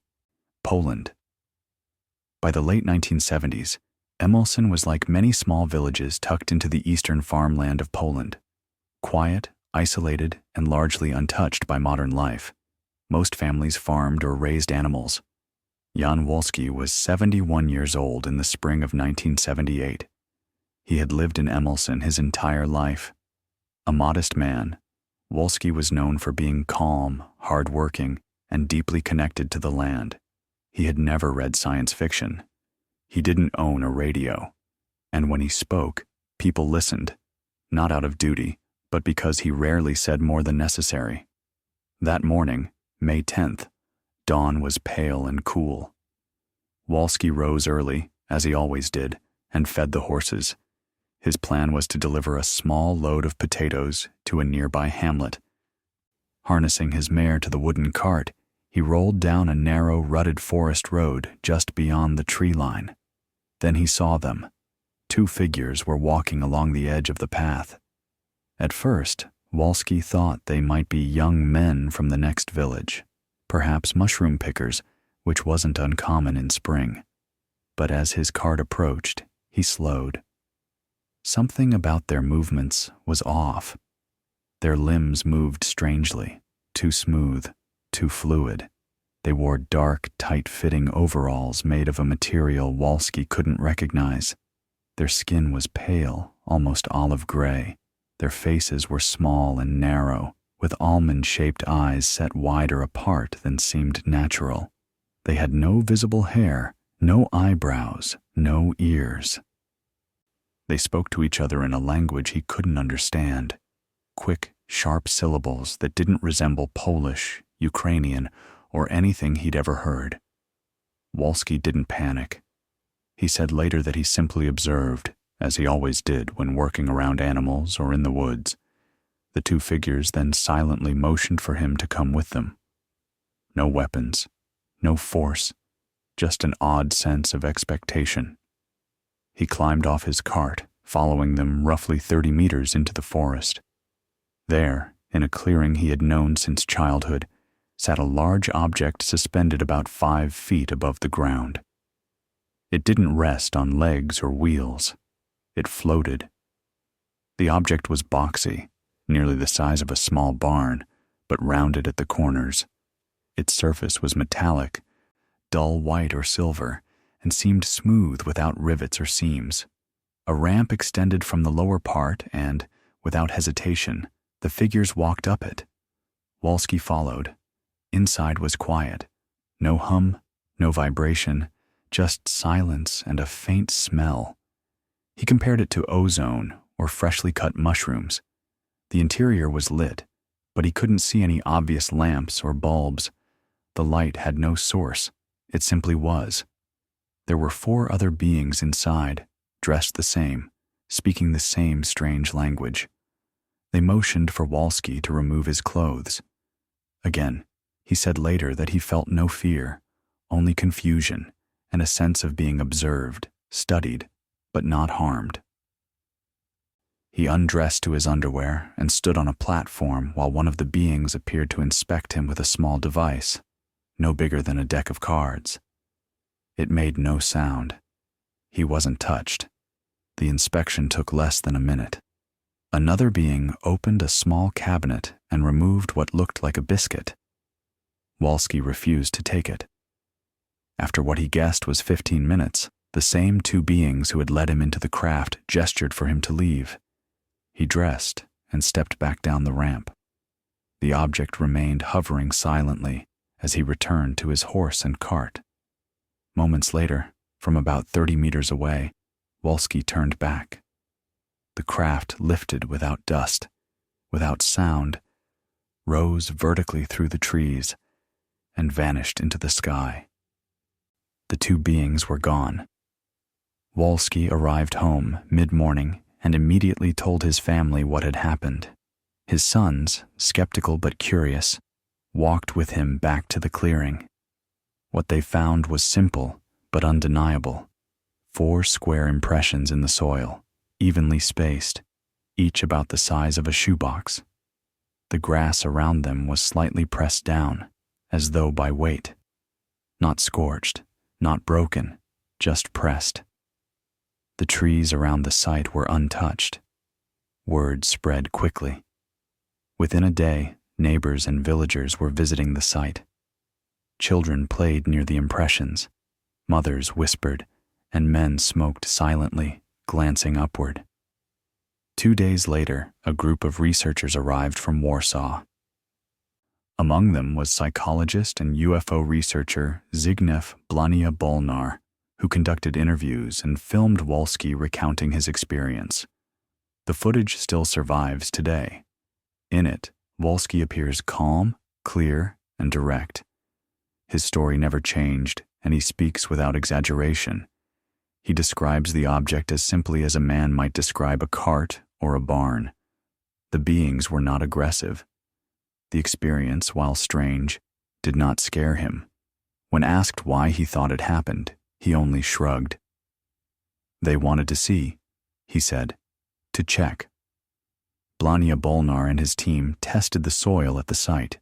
Poland. By the late 1970s, Emilson was like many small villages tucked into the eastern farmland of Poland. Quiet, isolated, and largely untouched by modern life. Most families farmed or raised animals. Jan Wolski was 71 years old in the spring of 1978. He had lived in Emilson his entire life. A modest man, Wolski was known for being calm, hard-working, and deeply connected to the land. He had never read science fiction. He didn't own a radio. And when he spoke, people listened, not out of duty, but because he rarely said more than necessary. That morning, May 10th, dawn was pale and cool. Wolski rose early, as he always did, and fed the horses. His plan was to deliver a small load of potatoes to a nearby hamlet. Harnessing his mare to the wooden cart, he rolled down a narrow, rutted forest road just beyond the tree line. Then he saw them. Two figures were walking along the edge of the path. At first, Wolski thought they might be young men from the next village, perhaps mushroom pickers, which wasn't uncommon in spring. But as his cart approached, he slowed. Something about their movements was off. Their limbs moved strangely, too smooth, too fluid. They wore dark, tight-fitting overalls made of a material Wolski couldn't recognize. Their skin was pale, almost olive gray. Their faces were small and narrow, with almond-shaped eyes set wider apart than seemed natural. They had no visible hair, no eyebrows, no ears. They spoke to each other in a language he couldn't understand. Quick, sharp syllables that didn't resemble Polish, Ukrainian, or anything he'd ever heard. Wolski didn't panic. He said later that he simply observed, as he always did when working around animals or in the woods. The two figures then silently motioned for him to come with them. No weapons, no force, just an odd sense of expectation. He climbed off his cart, following them roughly 30 meters into the forest. There, in a clearing he had known since childhood, sat a large object suspended about 5 feet above the ground. It didn't rest on legs or wheels. It floated. The object was boxy, nearly the size of a small barn, but rounded at the corners. Its surface was metallic, dull white or silver, and seemed smooth without rivets or seams. A ramp extended from the lower part and, without hesitation, the figures walked up it. Wolski followed. Inside was quiet. No hum, no vibration, just silence and a faint smell. He compared it to ozone or freshly cut mushrooms. The interior was lit, but he couldn't see any obvious lamps or bulbs. The light had no source. It simply was. There were 4 other beings inside, dressed the same, speaking the same strange language. They motioned for Wolski to remove his clothes. Again, he said later that he felt no fear, only confusion and a sense of being observed, studied, but not harmed. He undressed to his underwear and stood on a platform while one of the beings appeared to inspect him with a small device, no bigger than a deck of cards. It made no sound. He wasn't touched. The inspection took less than a minute. Another being opened a small cabinet and removed what looked like a biscuit. Wolski refused to take it. After what he guessed was 15 minutes, the same 2 beings who had led him into the craft gestured for him to leave. He dressed and stepped back down the ramp. The object remained hovering silently as he returned to his horse and cart. Moments later, from about 30 meters away, Wolski turned back. The craft lifted without dust, without sound, rose vertically through the trees, and vanished into the sky. The 2 beings were gone. Wolski arrived home mid-morning and immediately told his family what had happened. His sons, skeptical but curious, walked with him back to the clearing. What they found was simple but undeniable. 4 square impressions in the soil, evenly spaced, each about the size of a shoebox. The grass around them was slightly pressed down, as though by weight. Not scorched, not broken, just pressed. The trees around the site were untouched. Word spread quickly. Within a day, neighbors and villagers were visiting the site. Children played near the impressions. Mothers whispered, and men smoked silently, glancing upward. 2 days later, a group of researchers arrived from Warsaw. Among them was psychologist and UFO researcher Zbigniew Blania-Bolnar, who conducted interviews and filmed Wolski recounting his experience. The footage still survives today. In it, Wolski appears calm, clear, and direct. His story never changed, and he speaks without exaggeration. He describes the object as simply as a man might describe a cart or a barn. The beings were not aggressive. The experience, while strange, did not scare him. When asked why he thought it happened, he only shrugged. "They wanted to see," he said, "to check." Blania-Bolnar and his team tested the soil at the site.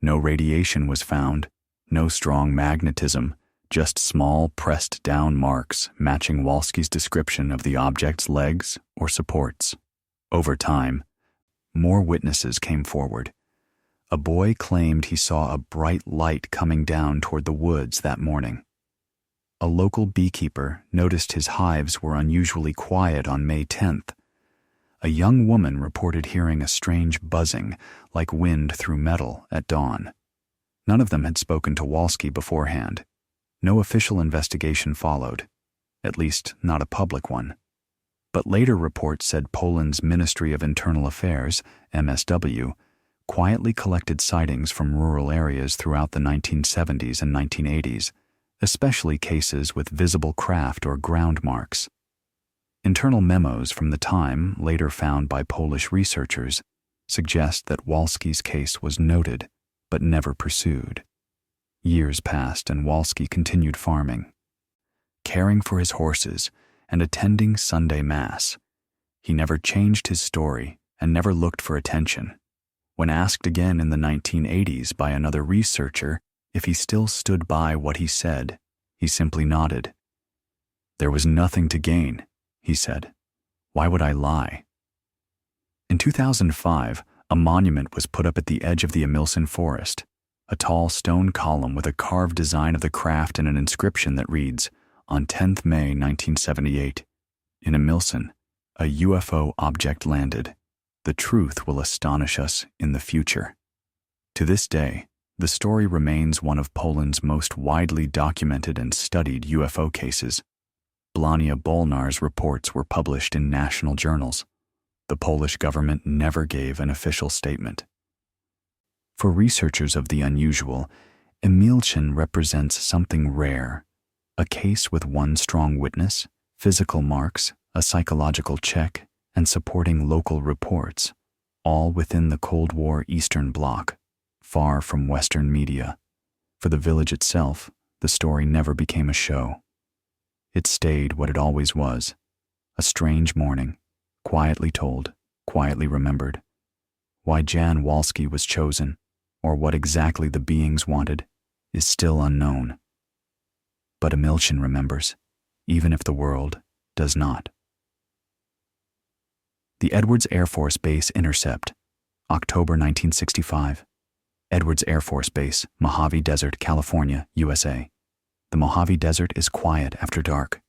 No radiation was found, no strong magnetism, just small pressed-down marks matching Wolski's description of the object's legs or supports. Over time, more witnesses came forward. A boy claimed he saw a bright light coming down toward the woods that morning. A local beekeeper noticed his hives were unusually quiet on May 10th. A young woman reported hearing a strange buzzing, like wind through metal, at dawn. None of them had spoken to Wolski beforehand. No official investigation followed, at least not a public one. But later reports said Poland's Ministry of Internal Affairs, MSW, quietly collected sightings from rural areas throughout the 1970s and 1980s, especially cases with visible craft or ground marks. Internal memos from the time, later found by Polish researchers, suggest that Wolski's case was noted but never pursued. Years passed and Wolski continued farming, caring for his horses and attending Sunday Mass. He never changed his story and never looked for attention. When asked again in the 1980s by another researcher if he still stood by what he said, he simply nodded. "There was nothing to gain," he said. "Why would I lie?" In 2005, a monument was put up at the edge of the Emilson Forest, a tall stone column with a carved design of the craft and an inscription that reads, "On 10th May 1978, in Emilson, a UFO object landed. The truth will astonish us in the future." To this day, the story remains one of Poland's most widely documented and studied UFO cases. Blania-Bolnar's reports were published in national journals. The Polish government never gave an official statement. For researchers of the unusual, Emilchin represents something rare, a case with one strong witness, physical marks, a psychological check, and supporting local reports, all within the Cold War Eastern Bloc, far from Western media. For the village itself, the story never became a show. It stayed what it always was, a strange morning, quietly told, quietly remembered. Why Jan Wolski was chosen, or what exactly the beings wanted, is still unknown. But Emilchin remembers, even if the world does not. The Edwards Air Force Base Intercept, October 1965. Edwards Air Force Base, Mojave Desert, California, USA. The Mojave Desert is quiet after dark.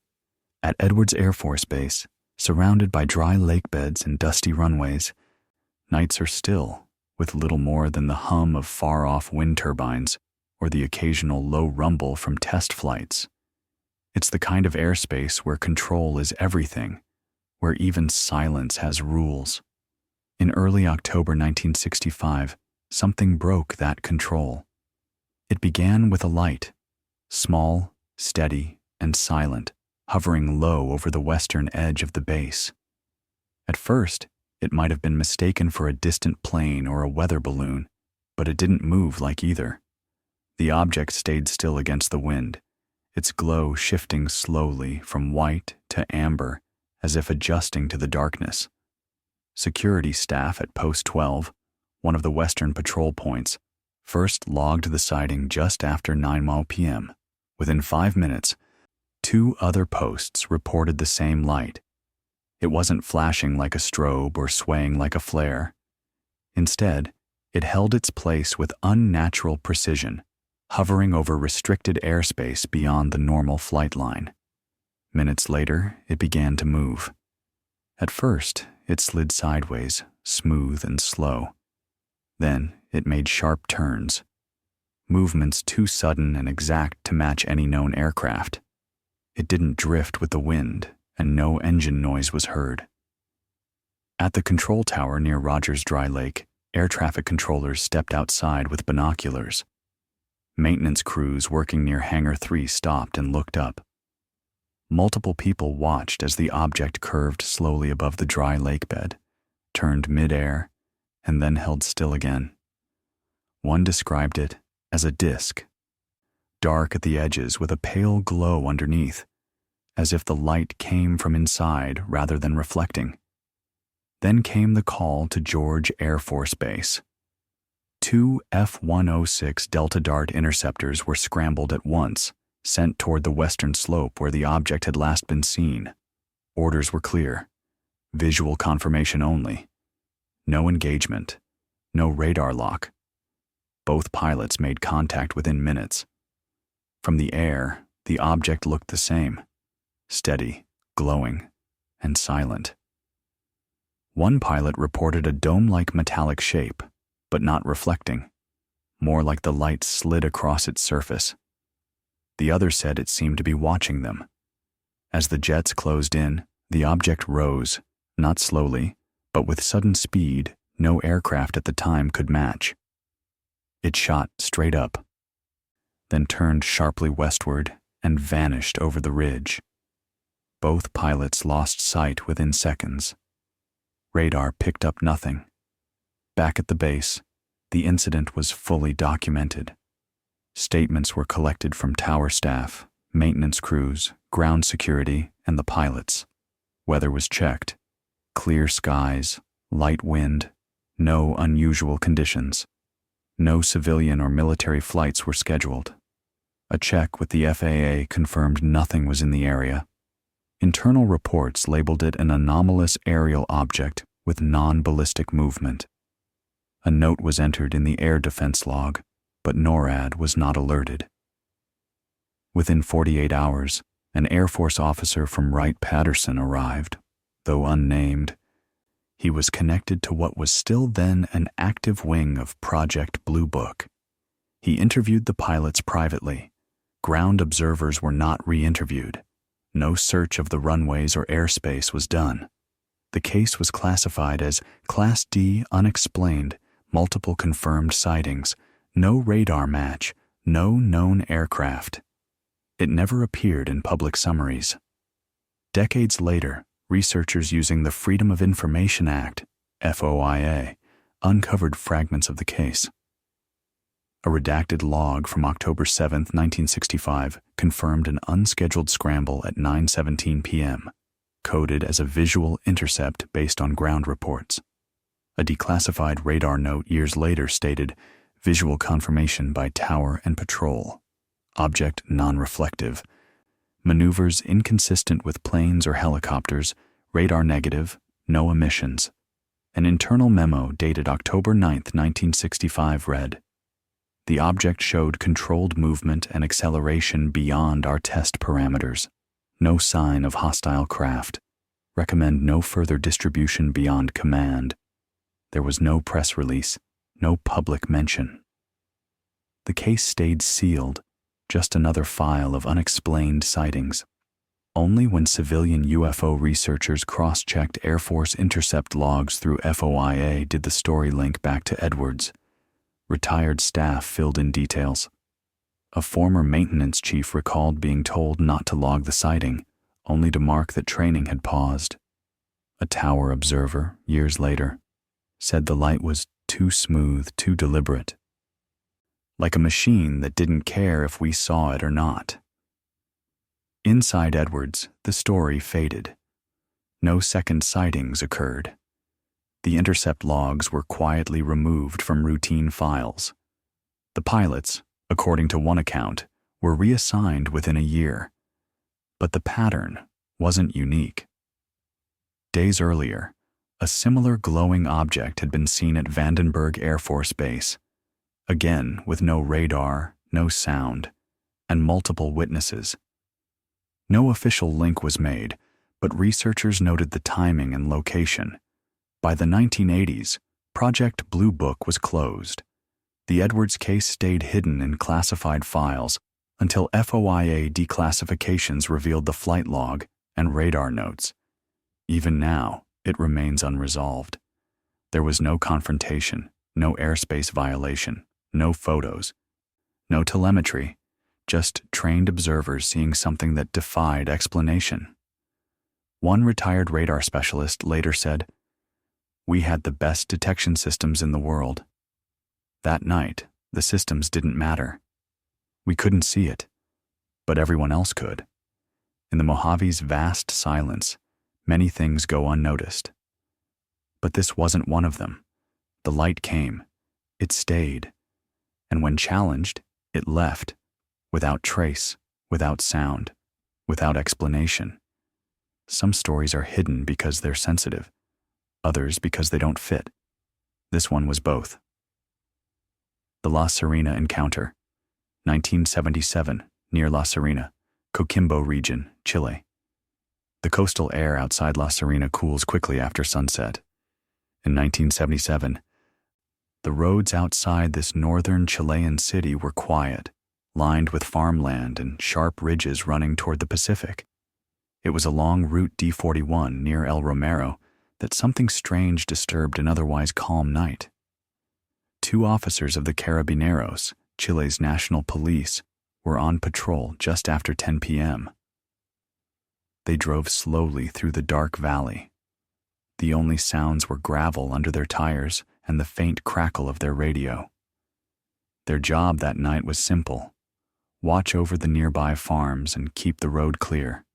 At Edwards Air Force Base, surrounded by dry lake beds and dusty runways, nights are still, with little more than the hum of far-off wind turbines or the occasional low rumble from test flights. It's the kind of airspace where control is everything, where even silence has rules. In early October 1965, something broke that control. It began with a light, small, steady, and silent, hovering low over the western edge of the base. At first, it might have been mistaken for a distant plane or a weather balloon, but it didn't move like either. The object stayed still against the wind, its glow shifting slowly from white to amber as if adjusting to the darkness. Security staff at Post 12, one of the western patrol points, first logged the sighting just after 9 p.m. Within 5 minutes, 2 other posts reported the same light. It wasn't flashing like a strobe or swaying like a flare. Instead, it held its place with unnatural precision, hovering over restricted airspace beyond the normal flight line. Minutes later, it began to move. At first, it slid sideways, smooth and slow. Then, it made sharp turns, movements too sudden and exact to match any known aircraft. It didn't drift with the wind, and no engine noise was heard. At the control tower near Rogers Dry Lake, air traffic controllers stepped outside with binoculars. Maintenance crews working near Hangar 3 stopped and looked up. Multiple people watched as the object curved slowly above the dry lake bed, turned mid-air, and then held still again. One described it as a disk, dark at the edges with a pale glow underneath, as if the light came from inside rather than reflecting. Then came the call to George Air Force Base. 2 F-106 Delta Dart interceptors were scrambled at once, sent toward the western slope where the object had last been seen. Orders were clear. Visual confirmation only. No engagement. No radar lock. Both pilots made contact within minutes. From the air, the object looked the same. Steady, glowing, and silent. One pilot reported a dome-like metallic shape, but not reflecting. More like the light slid across its surface. The other said it seemed to be watching them. As the jets closed in, the object rose, not slowly, but with sudden speed no aircraft at the time could match. It shot straight up, then turned sharply westward and vanished over the ridge. Both pilots lost sight within seconds. Radar picked up nothing. Back at the base, the incident was fully documented. Statements were collected from tower staff, maintenance crews, ground security, and the pilots. Weather was checked. Clear skies, light wind, no unusual conditions. No civilian or military flights were scheduled. A check with the FAA confirmed nothing was in the area. Internal reports labeled it an anomalous aerial object with non-ballistic movement. A note was entered in the air defense log, but NORAD was not alerted. Within 48 hours, an Air Force officer from Wright-Patterson arrived, though unnamed. He was connected to what was still then an active wing of Project Blue Book. He interviewed the pilots privately. Ground observers were not re-interviewed. No search of the runways or airspace was done. The case was classified as Class D unexplained, multiple confirmed sightings, no radar match, no known aircraft. It never appeared in public summaries. Decades later, researchers using the Freedom of Information Act, FOIA, uncovered fragments of the case. A redacted log from October 7, 1965, confirmed an unscheduled scramble at 9:17 p.m., coded as a visual intercept based on ground reports. A declassified radar note years later stated, visual confirmation by tower and patrol. Object non-reflective. Maneuvers inconsistent with planes or helicopters, radar negative, no emissions. An internal memo dated October 9, 1965 read, the object showed controlled movement and acceleration beyond our test parameters. No sign of hostile craft. Recommend no further distribution beyond command. There was no press release, no public mention. The case stayed sealed, just another file of unexplained sightings. Only when civilian UFO researchers cross-checked Air Force intercept logs through FOIA did the story link back to Edwards. Retired staff filled in details. A former maintenance chief recalled being told not to log the sighting, only to mark that training had paused. A tower observer, years later, said the light was too smooth, too deliberate, like a machine that didn't care if we saw it or not. Inside Edwards, the story faded. No second sightings occurred. The intercept logs were quietly removed from routine files. The pilots, according to one account, were reassigned within a year. But the pattern wasn't unique. Days earlier, a similar glowing object had been seen at Vandenberg Air Force Base, again with no radar, no sound, and multiple witnesses. No official link was made, but researchers noted the timing and location. By the 1980s, Project Blue Book was closed. The Edwards case stayed hidden in classified files until FOIA declassifications revealed the flight log and radar notes. Even now, it remains unresolved. There was no confrontation, no airspace violation, no photos, no telemetry, just trained observers seeing something that defied explanation. One retired radar specialist later said, "We had the best detection systems in the world. That night, the systems didn't matter. We couldn't see it, but everyone else could. In the Mojave's vast silence, many things go unnoticed. But this wasn't one of them. The light came, it stayed, and when challenged, it left, without trace, without sound, without explanation. Some stories are hidden because they're sensitive, others because they don't fit. This one was both." The La Serena encounter, 1977, near La Serena, Coquimbo region, Chile. The coastal air outside La Serena cools quickly after sunset. In 1977, the roads outside this northern Chilean city were quiet, lined with farmland and sharp ridges running toward the Pacific. It was along Route D41 near El Romero that something strange disturbed an otherwise calm night. Two officers of the Carabineros, Chile's national police, were on patrol just after 10 p.m. They drove slowly through the dark valley. The only sounds were gravel under their tires and the faint crackle of their radio. Their job that night was simple: watch over the nearby farms and keep the road clear.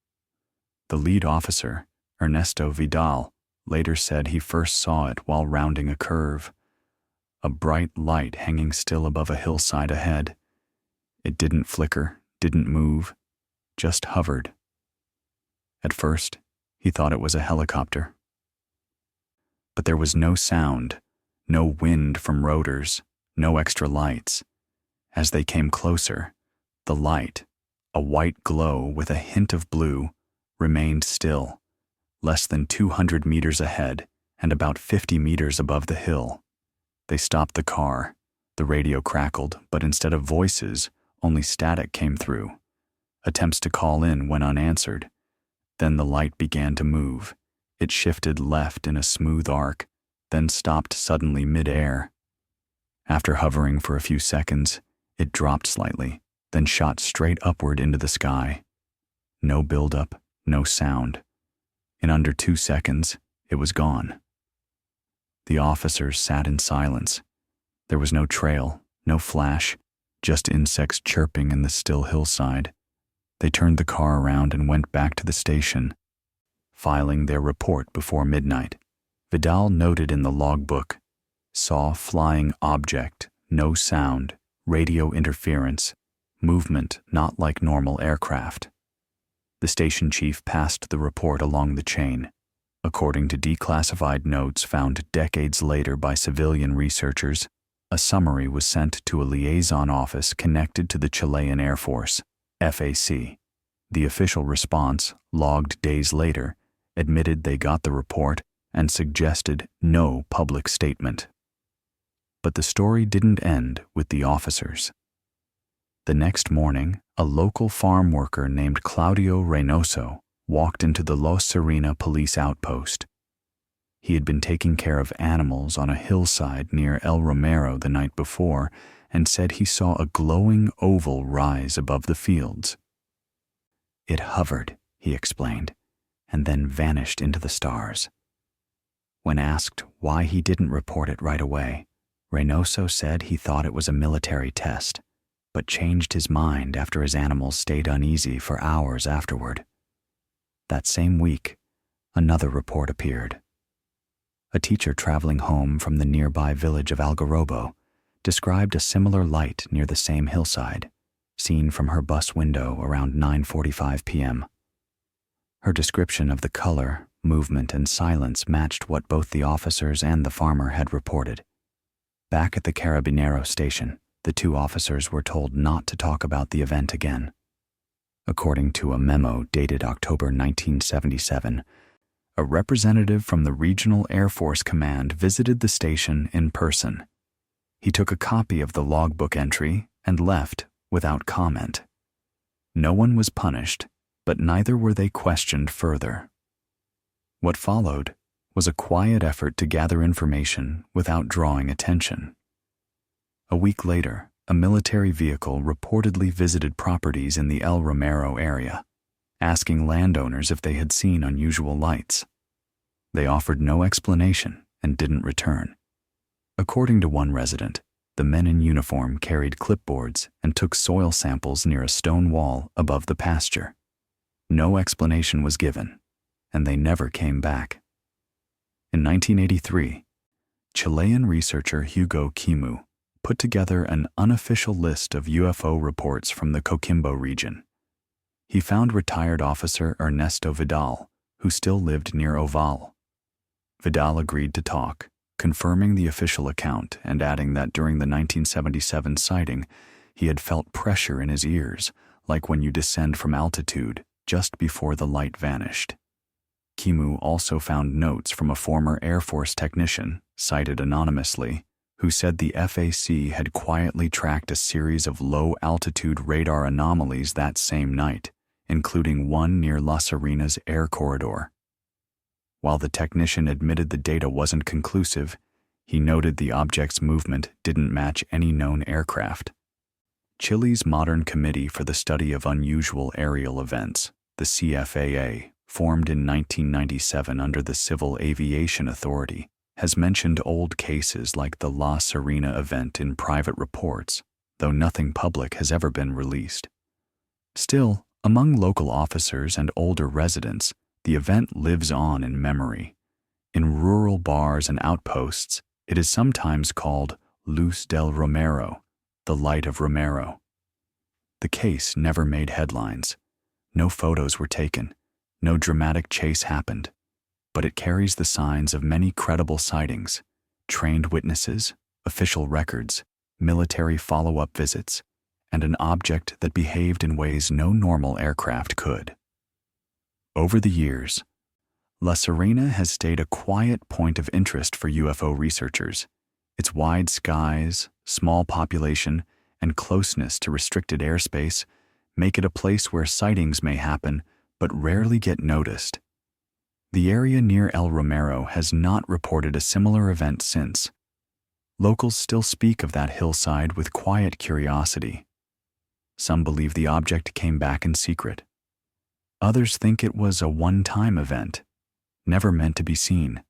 The lead officer, Ernesto Vidal, later said he first saw it while rounding a curve. A bright light hanging still above a hillside ahead. It didn't flicker, didn't move, just hovered. At first, he thought it was a helicopter. But there was no sound, no wind from rotors, no extra lights. As they came closer, the light, a white glow with a hint of blue, remained still, less than 200 meters ahead and about 50 meters above the hill. They stopped the car. The radio crackled, but instead of voices, only static came through. Attempts to call in went unanswered. Then the light began to move. It shifted left in a smooth arc, then stopped suddenly mid-air. After hovering for a few seconds, it dropped slightly, then shot straight upward into the sky. No buildup, no sound. In under 2 seconds, it was gone. The officers sat in silence. There was no trail, no flash, just insects chirping in the still hillside. They turned the car around and went back to the station, filing their report before midnight. Vidal noted in the logbook, "Saw flying object, no sound, radio interference, movement not like normal aircraft." The station chief passed the report along the chain. According to declassified notes found decades later by civilian researchers, a summary was sent to a liaison office connected to the Chilean Air Force, FAC. The official response, logged days later, admitted they got the report and suggested no public statement. But the story didn't end with the officers. The next morning, a local farm worker named Claudio Reynoso walked into the La Serena police outpost. He had been taking care of animals on a hillside near El Romero the night before and said he saw a glowing oval rise above the fields. "It hovered," he he explained, and then vanished into the stars. When asked why he didn't report it right away, Reynoso said he thought it was a military test, but changed his mind after his animals stayed uneasy for hours afterward. That same week, another report appeared. A teacher traveling home from the nearby village of Algarobo described a similar light near the same hillside, seen from her bus window around 9:45 p.m. Her description of the color, movement, and silence matched what both the officers and the farmer had reported. Back at the Carabinero station, the two officers were told not to talk about the event again. According to a memo dated October 1977, a representative from the Regional Air Force Command visited the station in person. He took a copy of the logbook entry and left without comment. No one was punished, but neither were they questioned further. What followed was a quiet effort to gather information without drawing attention. A week later, a military vehicle reportedly visited properties in the El Romero area, asking landowners if they had seen unusual lights. They offered no explanation and didn't return. According to one resident, the men in uniform carried clipboards and took soil samples near a stone wall above the pasture. No explanation was given, and they never came back. In 1983, Chilean researcher Hugo Kimu put together an unofficial list of UFO reports from the Coquimbo region. He found retired officer Ernesto Vidal, who still lived near Oval. Vidal agreed to talk, confirming the official account and adding that during the 1977 sighting, he had felt pressure in his ears, like when you descend from altitude just before the light vanished. Kimu also found notes from a former Air Force technician, cited anonymously, who said the FAC had quietly tracked a series of low-altitude radar anomalies that same night, including one near La Serena's air corridor. While the technician admitted the data wasn't conclusive, he noted the object's movement didn't match any known aircraft. Chile's Modern Committee for the Study of Unusual Aerial Events, the CFAA, formed in 1997 under the Civil Aviation Authority, has mentioned old cases like the La Serena event in private reports, though nothing public has ever been released. Still, among local officers and older residents, the event lives on in memory. In rural bars and outposts, it is sometimes called Luz del Romero, the light of Romero. The case never made headlines. No photos were taken. No dramatic chase happened. But it carries the signs of many credible sightings, trained witnesses, official records, military follow-up visits, and an object that behaved in ways no normal aircraft could. Over the years, La Serena has stayed a quiet point of interest for UFO researchers. Its wide skies, small population, and closeness to restricted airspace make it a place where sightings may happen but rarely get noticed. The area near El Romero has not reported a similar event since. Locals still speak of that hillside with quiet curiosity. Some believe the object came back in secret. Others think it was a one-time event, never meant to be seen.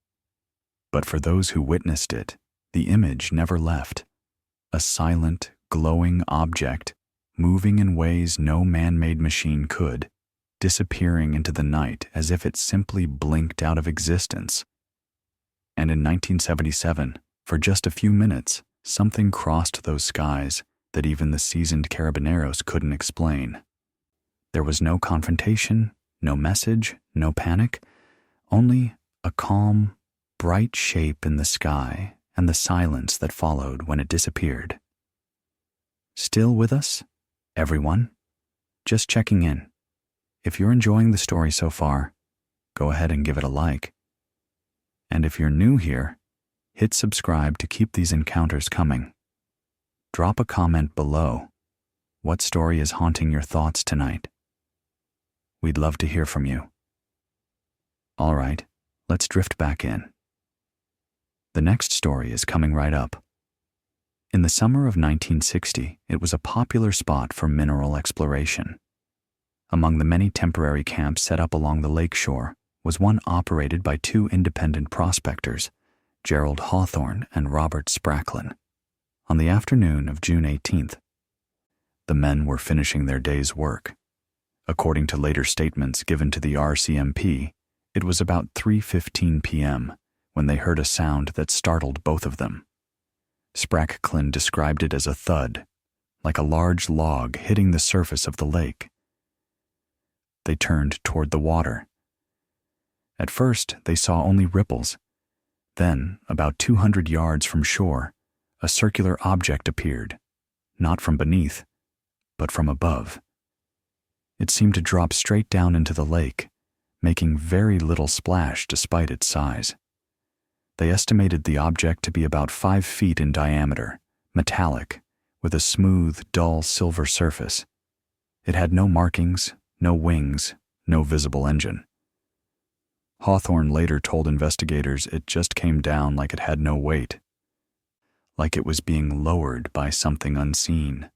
But for those who witnessed it, the image never left. A silent, glowing object, moving in ways no man-made machine could, disappearing into the night as if it simply blinked out of existence. And in 1977, for just a few minutes, something crossed those skies that even the seasoned carabineros couldn't explain. There was no confrontation, no message, no panic, only a calm, bright shape in the sky and the silence that followed when it disappeared. Still with us, everyone? Just checking in. If you're enjoying the story so far, go ahead and give it a like. And if you're new here, hit subscribe to keep these encounters coming. Drop a comment below. What story is haunting your thoughts tonight? We'd love to hear from you. All right, let's drift back in. The next story is coming right up. In the summer of 1960, it was a popular spot for mineral exploration. Among the many temporary camps set up along the lake shore was one operated by two independent prospectors, Gerald Hawthorne and Robert Spracklin. On the afternoon of June 18th, the men were finishing their day's work. According to later statements given to the RCMP, it was about 3:15 p.m. when they heard a sound that startled both of them. Spracklin described it as a thud, like a large log hitting the surface of the lake. They turned toward the water. At first, they saw only ripples. Then, about 200 yards from shore, a circular object appeared, not from beneath, but from above. It seemed to drop straight down into the lake, making very little splash despite its size. They estimated the object to be about 5 feet in diameter, metallic, with a smooth, dull silver surface. It had no markings, no wings, no visible engine. Hawthorne later told investigators it just came down like it had no weight, like it was being lowered by something unseen.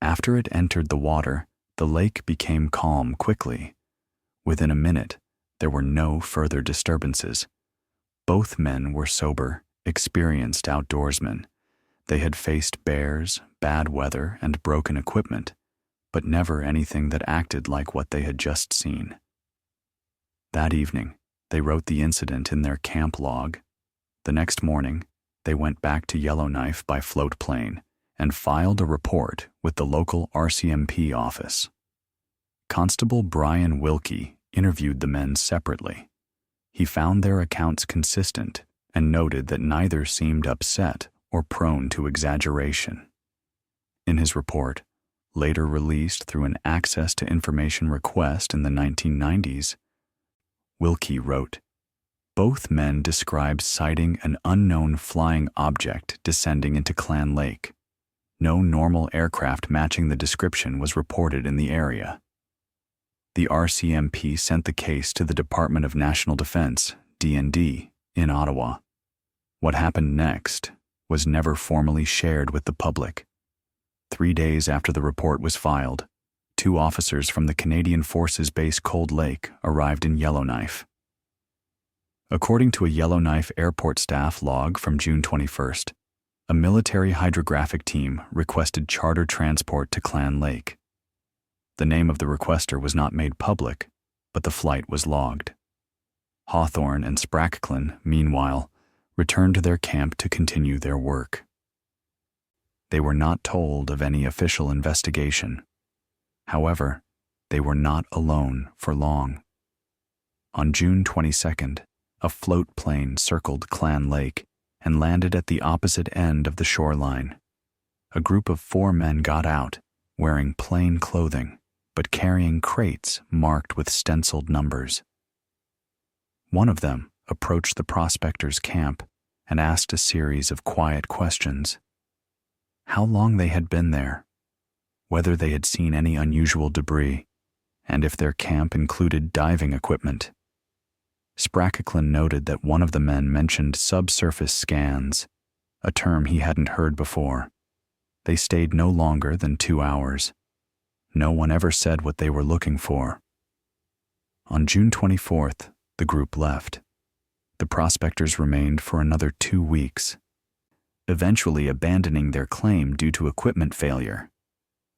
After it entered the water, the lake became calm quickly. Within a minute, there were no further disturbances. Both men were sober, experienced outdoorsmen. They had faced bears, bad weather, and broken equipment, but never anything that acted like what they had just seen. That evening, they wrote the incident in their camp log. The next morning, they went back to Yellowknife by float plane and filed a report with the local RCMP office. Constable Brian Wilkie interviewed the men separately. He found their accounts consistent and noted that neither seemed upset or prone to exaggeration. In his report, later released through an Access to Information request in the 1990s, Wilkie wrote, "Both men described sighting an unknown flying object descending into Clan Lake. No normal aircraft matching the description was reported in the area." The RCMP sent the case to the Department of National Defense, D&D, in Ottawa. What happened next was never formally shared with the public. 3 days after the report was filed, 2 officers from the Canadian Forces Base Cold Lake arrived in Yellowknife. According to a Yellowknife airport staff log from June 21st, a military hydrographic team requested charter transport to Clan Lake. The name of the requester was not made public, but the flight was logged. Hawthorne and Spracklin, meanwhile, returned to their camp to continue their work. They were not told of any official investigation. However, they were not alone for long. On June 22nd, a float plane circled Clan Lake and landed at the opposite end of the shoreline. A group of 4 men got out, wearing plain clothing, but carrying crates marked with stenciled numbers. One of them approached the prospectors' camp and asked a series of quiet questions. How long they had been there, whether they had seen any unusual debris, and if their camp included diving equipment. Spracklin noted that one of the men mentioned subsurface scans, a term he hadn't heard before. They stayed no longer than 2 hours. No one ever said what they were looking for. On June 24th, the group left. The prospectors remained for another 2 weeks, eventually abandoning their claim due to equipment failure.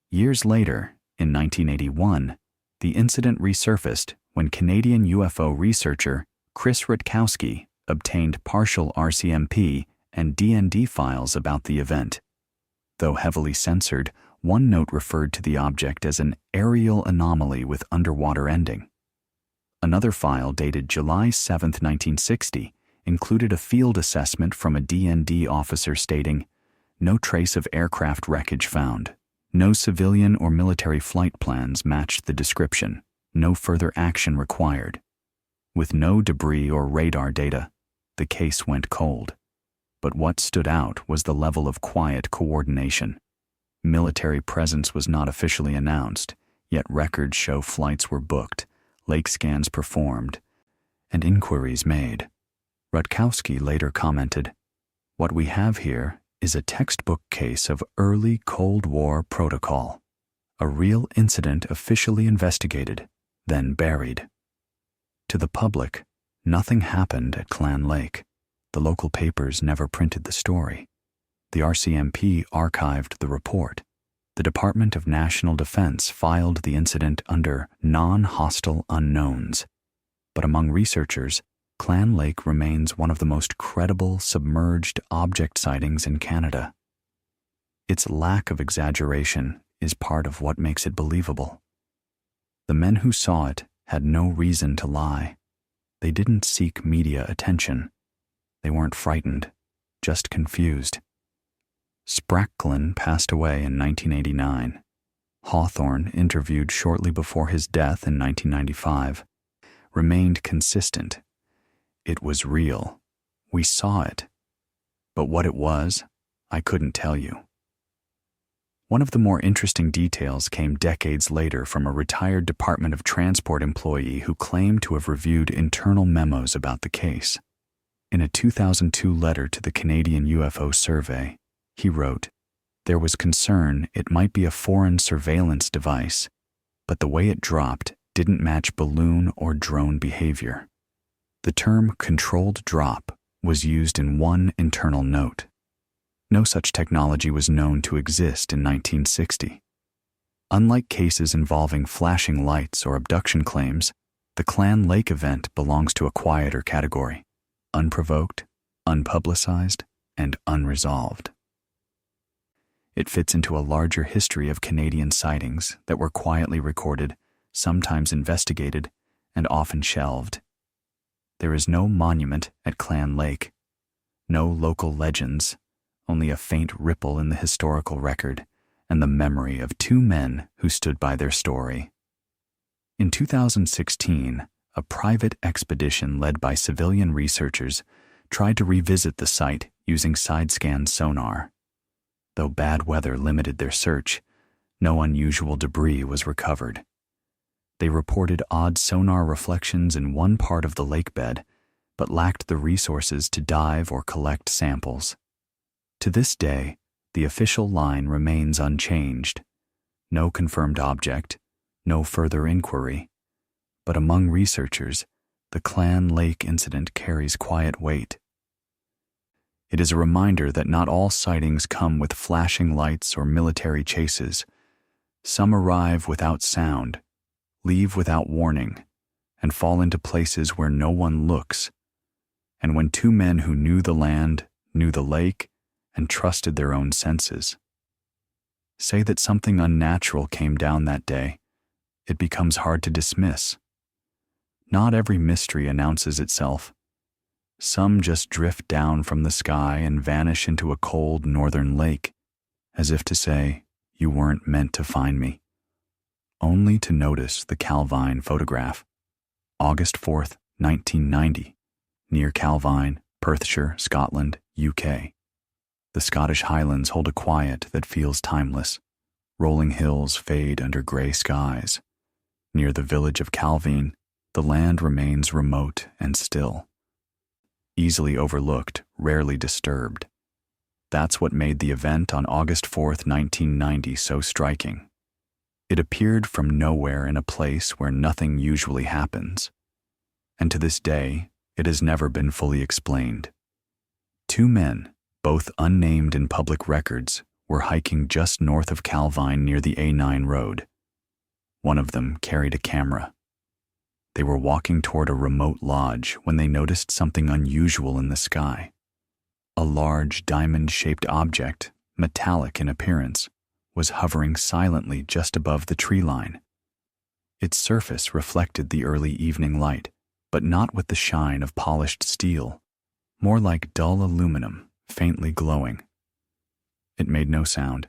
Years later, in 1981, the incident resurfaced when Canadian UFO researcher Chris Rutkowski obtained partial RCMP and D&D files about the event. Though heavily censored, one note referred to the object as an aerial anomaly with underwater ending. Another file dated July 7, 1960, included a field assessment from a D&D officer stating, "No trace of aircraft wreckage found. No civilian or military flight plans matched the description. No further action required." With no debris or radar data, the case went cold. But what stood out was the level of quiet coordination. Military presence was not officially announced, yet records show flights were booked, lake scans performed, and inquiries made. Rutkowski later commented, "What we have here is a textbook case of early Cold War protocol. A real incident officially investigated, then buried. To the public, nothing happened at Clan Lake. The local papers never printed the story. The RCMP archived the report. The Department of National Defense filed the incident under non-hostile unknowns. But among researchers, Clan Lake remains one of the most credible submerged object sightings in Canada. Its lack of exaggeration is part of what makes it believable. The men who saw it had no reason to lie. They didn't seek media attention. They weren't frightened, just confused. Spracklen passed away in 1989. Hawthorne, interviewed shortly before his death in 1995, remained consistent. It was real. We saw it. But what it was, I couldn't tell you. One of the more interesting details came decades later from a retired Department of Transport employee who claimed to have reviewed internal memos about the case. In a 2002 letter to the Canadian UFO Survey, he wrote, "There was concern it might be a foreign surveillance device, but the way it dropped didn't match balloon or drone behavior." The term controlled drop was used in one internal note. No such technology was known to exist in 1960. Unlike cases involving flashing lights or abduction claims, the Clan Lake event belongs to a quieter category: unprovoked, unpublicized, and unresolved. It fits into a larger history of Canadian sightings that were quietly recorded, sometimes investigated, and often shelved. There is no monument at Clan Lake, no local legends, only a faint ripple in the historical record and the memory of two men who stood by their story. In 2016, a private expedition led by civilian researchers tried to revisit the site using side-scan sonar. Though bad weather limited their search, no unusual debris was recovered. They reported odd sonar reflections in one part of the lake bed, but lacked the resources to dive or collect samples. To this day, the official line remains unchanged. No confirmed object, no further inquiry. But among researchers, the Clan Lake incident carries quiet weight. It is a reminder that not all sightings come with flashing lights or military chases. Some arrive without sound, leave without warning, and fall into places where no one looks. And when two men who knew the land, knew the lake, and trusted their own senses say that something unnatural came down that day, it becomes hard to dismiss. Not every mystery announces itself. Some just drift down from the sky and vanish into a cold northern lake, as if to say, "You weren't meant to find me," only to notice the Calvine photograph. August 4th, 1990, near Calvine, Perthshire, Scotland, UK. The Scottish Highlands hold a quiet that feels timeless. Rolling hills fade under grey skies. Near the village of Calvine, the land remains remote and still. Easily overlooked, rarely disturbed. That's what made the event on August 4th, 1990 so striking. It appeared from nowhere in a place where nothing usually happens. And to this day, it has never been fully explained. Two men, both unnamed in public records, were hiking just north of Calvine near the A9 road. One of them carried a camera. They were walking toward a remote lodge when they noticed something unusual in the sky. A large diamond-shaped object, metallic in appearance, was hovering silently just above the tree line. Its surface reflected the early evening light, but not with the shine of polished steel, more like dull aluminum, faintly glowing. It made no sound.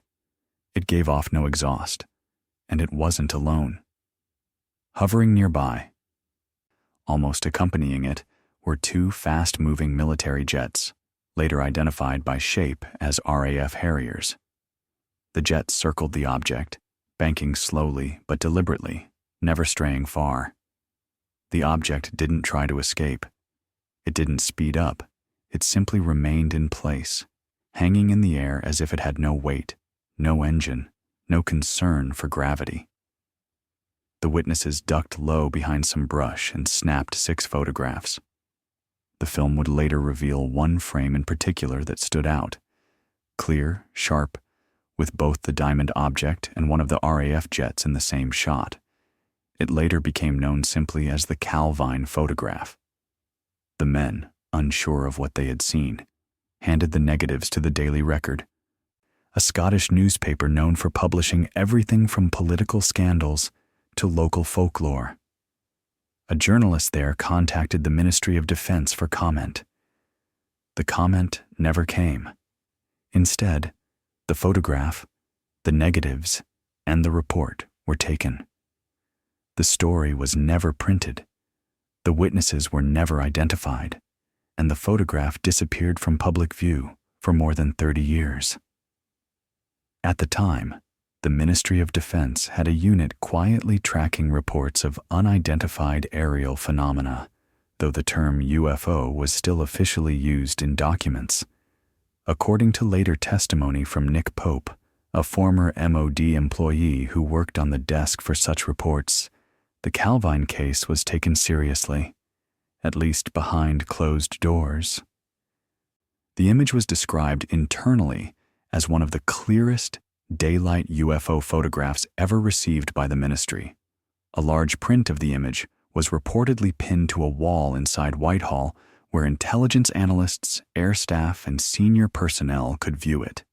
It gave off no exhaust, and it wasn't alone. Hovering nearby, almost accompanying it, were two fast-moving military jets, later identified by shape as RAF Harriers. The jets circled the object, banking slowly but deliberately, never straying far. The object didn't try to escape. It didn't speed up. It simply remained in place, hanging in the air as if it had no weight, no engine, no concern for gravity. The witnesses ducked low behind some brush and snapped 6 photographs. The film would later reveal one frame in particular that stood out. Clear, sharp, with both the diamond object and one of the RAF jets in the same shot. It later became known simply as the Calvine photograph. The men, unsure of what they had seen, handed the negatives to the Daily Record, a Scottish newspaper known for publishing everything from political scandals to local folklore. A journalist there contacted the Ministry of Defense for comment. The comment never came. Instead, the photograph, the negatives, and the report were taken. The story was never printed, the witnesses were never identified, and the photograph disappeared from public view for more than 30 years. At the time, the Ministry of Defense had a unit quietly tracking reports of unidentified aerial phenomena, though the term UFO was still officially used in documents. According to later testimony from Nick Pope, a former MOD employee who worked on the desk for such reports, the Calvine case was taken seriously, at least behind closed doors. The image was described internally as one of the clearest daylight UFO photographs ever received by the ministry. A large print of the image was reportedly pinned to a wall inside Whitehall where intelligence analysts, air staff, and senior personnel could view it.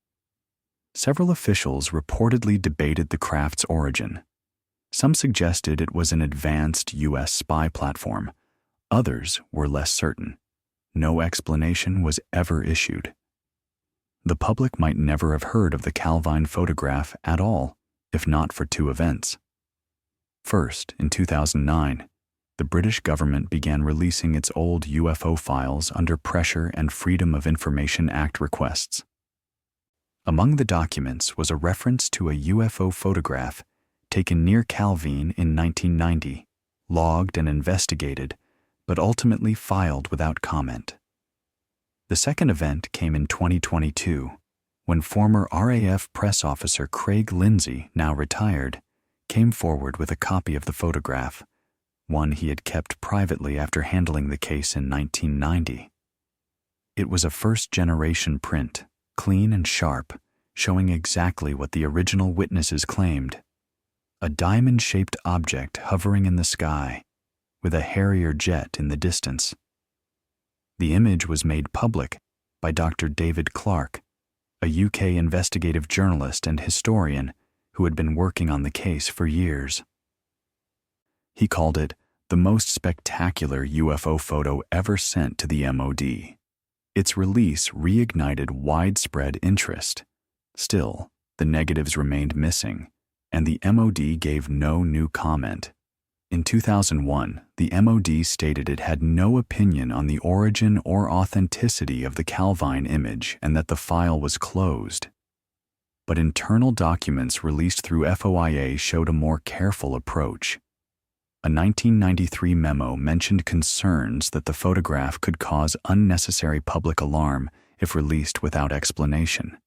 Several officials reportedly debated the craft's origin. Some suggested it was an advanced U.S. spy platform. Others were less certain. No explanation was ever issued. The public might never have heard of the Calvine photograph at all, if not for 2 events. First, in 2009, the British government began releasing its old UFO files under pressure and Freedom of Information Act requests. Among the documents was a reference to a UFO photograph taken near Calvine in 1990, logged and investigated, but ultimately filed without comment. The second event came in 2022, when former RAF press officer Craig Lindsay, now retired, came forward with a copy of the photograph, one he had kept privately after handling the case in 1990. It was a first-generation print, clean and sharp, showing exactly what the original witnesses claimed: a diamond-shaped object hovering in the sky, with a Harrier jet in the distance. The image was made public by Dr. David Clarke, a UK investigative journalist and historian who had been working on the case for years. He called it the most spectacular UFO photo ever sent to the MOD. Its release reignited widespread interest. Still, the negatives remained missing, and the MOD gave no new comment. In 2001, the MOD stated it had no opinion on the origin or authenticity of the Calvine image and that the file was closed. But internal documents released through FOIA showed a more careful approach. A 1993 memo mentioned concerns that the photograph could cause unnecessary public alarm if released without explanation.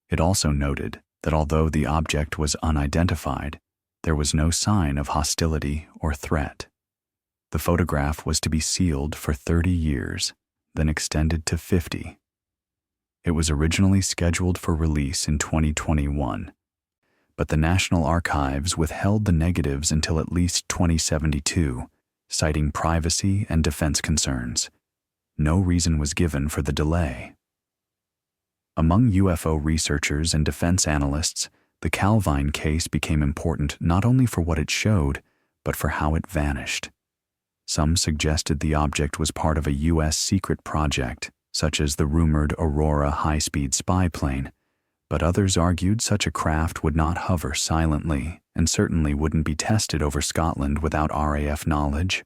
It also noted that although the object was unidentified, there was no sign of hostility or threat. The photograph was to be sealed for 30 years, then extended to 50. It was originally scheduled for release in 2021, but the National Archives withheld the negatives until at least 2072, citing privacy and defense concerns. No reason was given for the delay. Among UFO researchers and defense analysts, the Calvine case became important not only for what it showed, but for how it vanished. Some suggested the object was part of a U.S. secret project, such as the rumored Aurora high-speed spy plane, but others argued such a craft would not hover silently and certainly wouldn't be tested over Scotland without RAF knowledge.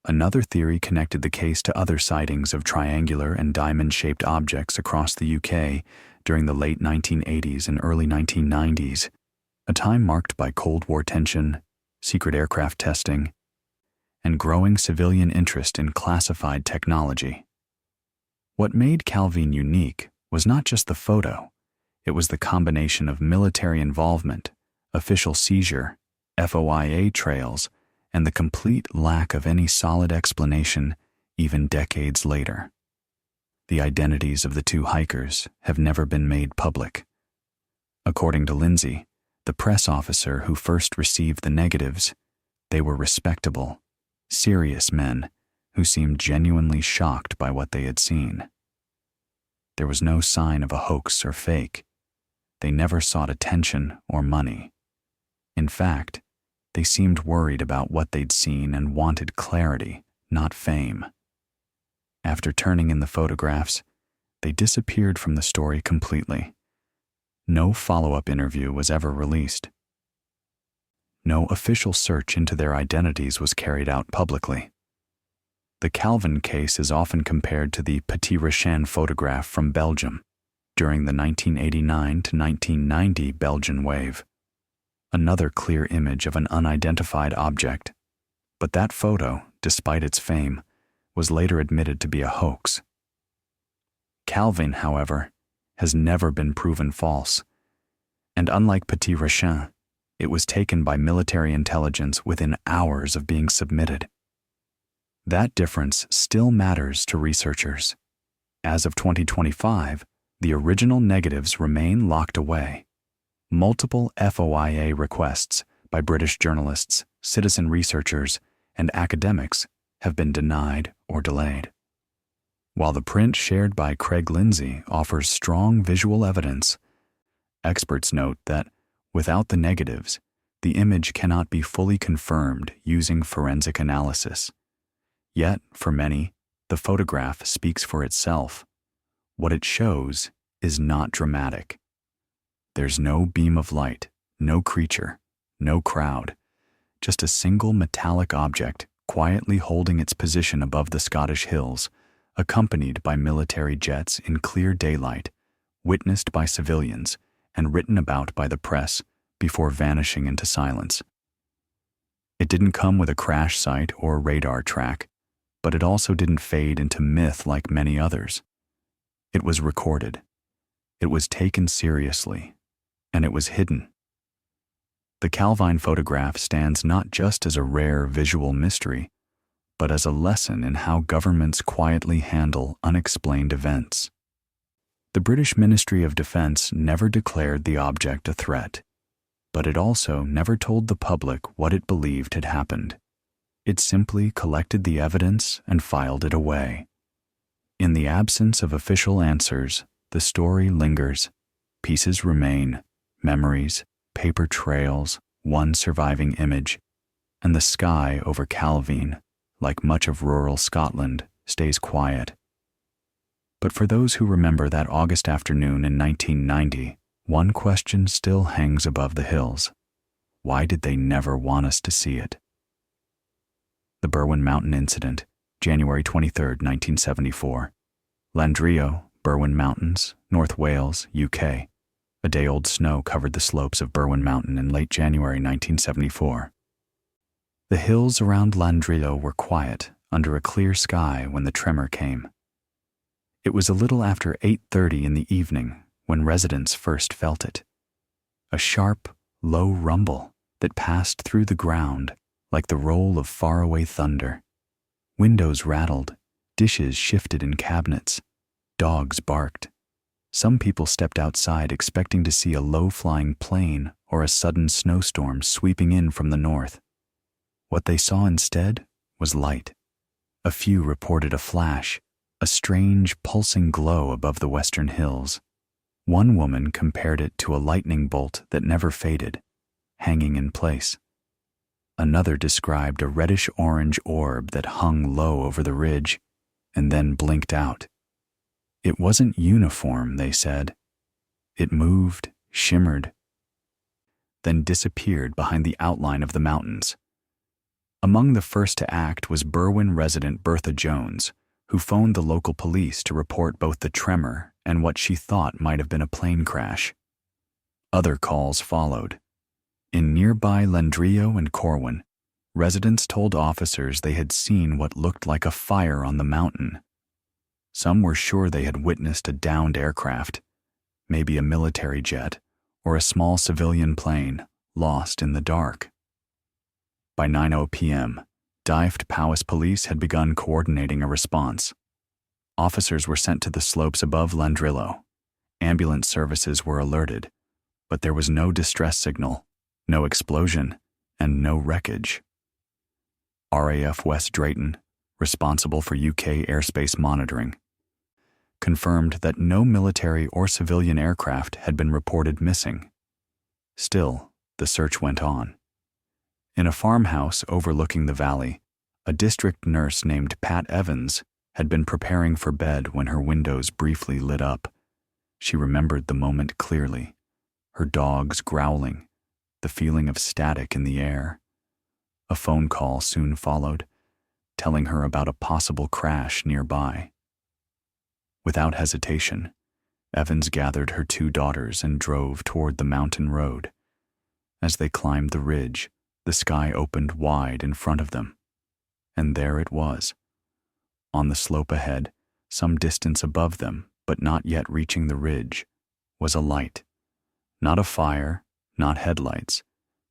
Another theory connected the case to other sightings of triangular and diamond-shaped objects across the UK during the late 1980s and early 1990s, a time marked by Cold War tension, secret aircraft testing, and growing civilian interest in classified technology. What made Calvine unique was not just the photo, It was the combination of military involvement, official seizure, FOIA trails, and the complete lack of any solid explanation even decades later. The identities of the two hikers have never been made public. According to Lindsay, the press officer who first received the negatives, they were respectable, serious men who seemed genuinely shocked by what they had seen. There was no sign of a hoax or fake. They never sought attention or money. In fact, they seemed worried about what they'd seen and wanted clarity, not fame. After turning in the photographs, they disappeared from the story completely. No follow-up interview was ever released. No official search into their identities was carried out publicly. The Calvin case is often compared to the Petit Rachan photograph from Belgium during the 1989 to 1990 Belgian wave. Another clear image of an unidentified object. But that photo, despite its fame, was later admitted to be a hoax. Calvin, however, has never been proven false, and unlike Petit Rachan, it was taken by military intelligence within hours of being submitted. That difference still matters to researchers. As of 2025, the original negatives remain locked away. Multiple FOIA requests by British journalists, citizen researchers, and academics have been denied or delayed. While the print shared by Craig Lindsay offers strong visual evidence, experts note that, without the negatives, the image cannot be fully confirmed using forensic analysis. Yet, for many, the photograph speaks for itself. What it shows is not dramatic. There's no beam of light, no creature, no crowd, just a single metallic object quietly holding its position above the Scottish hills, accompanied by military jets in clear daylight, witnessed by civilians, and written about by the press before vanishing into silence. It didn't come with a crash site or radar track, but it also didn't fade into myth like many others. It was recorded. It was taken seriously, and it was hidden. The Calvin photograph stands not just as a rare visual mystery, but as a lesson in how governments quietly handle unexplained events. The British Ministry of Defence never declared the object a threat, but it also never told the public what it believed had happened. It simply collected the evidence and filed it away. In the absence of official answers, the story lingers. Pieces remain, memories, paper trails, one surviving image, and the sky over Calvin, like much of rural Scotland, stays quiet. But for those who remember that August afternoon in 1990, one question still hangs above the hills. Why did they never want us to see it? The Berwyn Mountain Incident, January 23, 1974. Llandrillo, Berwyn Mountains, North Wales, UK. A day-old snow covered the slopes of Berwyn Mountain in late January 1974. The hills around Llandrillo were quiet, under a clear sky when the tremor came. It was a little after 8:30 in the evening when residents first felt it. A sharp, low rumble that passed through the ground like the roll of faraway thunder. Windows rattled, dishes shifted in cabinets, dogs barked. Some people stepped outside expecting to see a low-flying plane or a sudden snowstorm sweeping in from the north. What they saw instead was light. A few reported a flash, a strange pulsing glow above the western hills. One woman compared it to a lightning bolt that never faded, hanging in place. Another described a reddish-orange orb that hung low over the ridge and then blinked out. It wasn't uniform, they said. It moved, shimmered, then disappeared behind the outline of the mountains. Among the first to act was Berwyn resident Bertha Jones, who phoned the local police to report both the tremor and what she thought might have been a plane crash. Other calls followed. In nearby Llandrillo and Corwin, residents told officers they had seen what looked like a fire on the mountain. Some were sure they had witnessed a downed aircraft. maybe a military jet or a small civilian plane lost in the dark. By 9:00 p.m., Dyfed Powys Police had begun coordinating a response. Officers were sent to the slopes above Landrillo. Ambulance services were alerted, but there was no distress signal, no explosion, and no wreckage. RAF West Drayton, responsible for UK airspace monitoring, confirmed that no military or civilian aircraft had been reported missing. Still, the search went on. In a farmhouse overlooking the valley, a district nurse named Pat Evans had been preparing for bed when her windows briefly lit up. She remembered the moment clearly, her dogs growling, the feeling of static in the air. A phone call soon followed, telling her about a possible crash nearby. Without hesitation, Evans gathered her 2 daughters and drove toward the mountain road. As they climbed the ridge, the sky opened wide in front of them. And there it was. On the slope ahead, some distance above them, but not yet reaching the ridge, was a light. Not a fire, not headlights,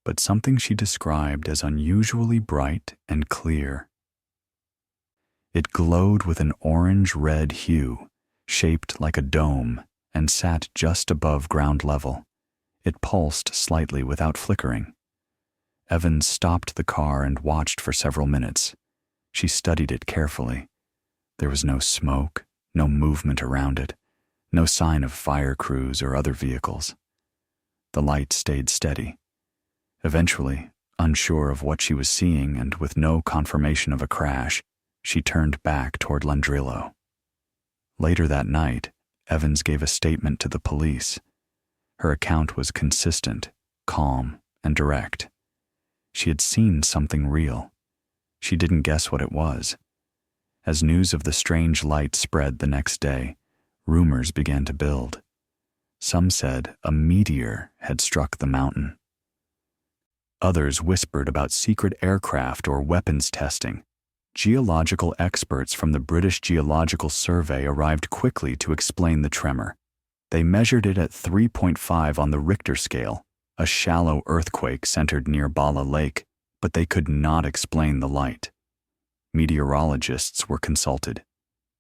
but something she described as unusually bright and clear. It glowed with an orange-red hue, shaped like a dome, and sat just above ground level. It pulsed slightly without flickering. Evans stopped the car and watched for several minutes. She studied it carefully. There was no smoke, no movement around it, no sign of fire crews or other vehicles. The light stayed steady. Eventually, unsure of what she was seeing and with no confirmation of a crash, she turned back toward Landrillo. Later that night, Evans gave a statement to the police. Her account was consistent, calm, and direct. She had seen something real. She didn't guess what it was. As news of the strange light spread the next day, rumors began to build. Some said a meteor had struck the mountain. Others whispered about secret aircraft or weapons testing. Geological experts from the British Geological Survey arrived quickly to explain the tremor. They measured it at 3.5 on the Richter scale, a shallow earthquake centered near Bala Lake, but they could not explain the light. Meteorologists were consulted.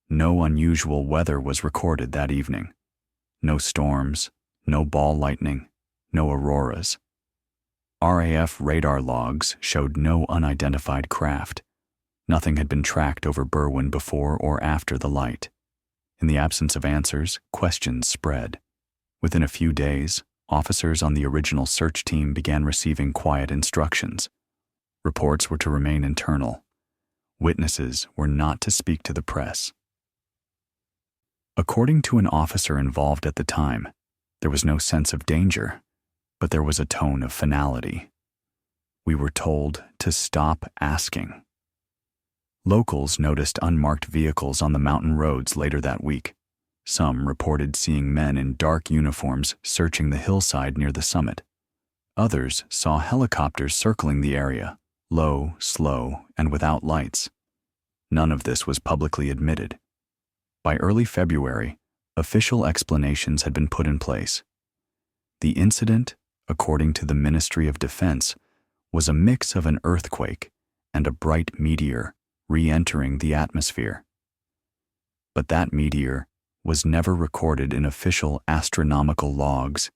No unusual weather was recorded that evening. No storms, no ball lightning, no auroras. RAF radar logs showed no unidentified craft. Nothing had been tracked over Berwyn before or after the light. In the absence of answers, questions spread. Within a few days, officers on the original search team began receiving quiet instructions. Reports were to remain internal. Witnesses were not to speak to the press. According to an officer involved at the time, there was no sense of danger, but there was a tone of finality. We were told to stop asking. Locals noticed unmarked vehicles on the mountain roads later that week. Some reported seeing men in dark uniforms searching the hillside near the summit. Others saw helicopters circling the area, low, slow, and without lights. None of this was publicly admitted. By early February, official explanations had been put in place. The incident, according to the Ministry of Defense, was a mix of an earthquake and a bright meteor re-entering the atmosphere. But that meteor was never recorded in official astronomical logs,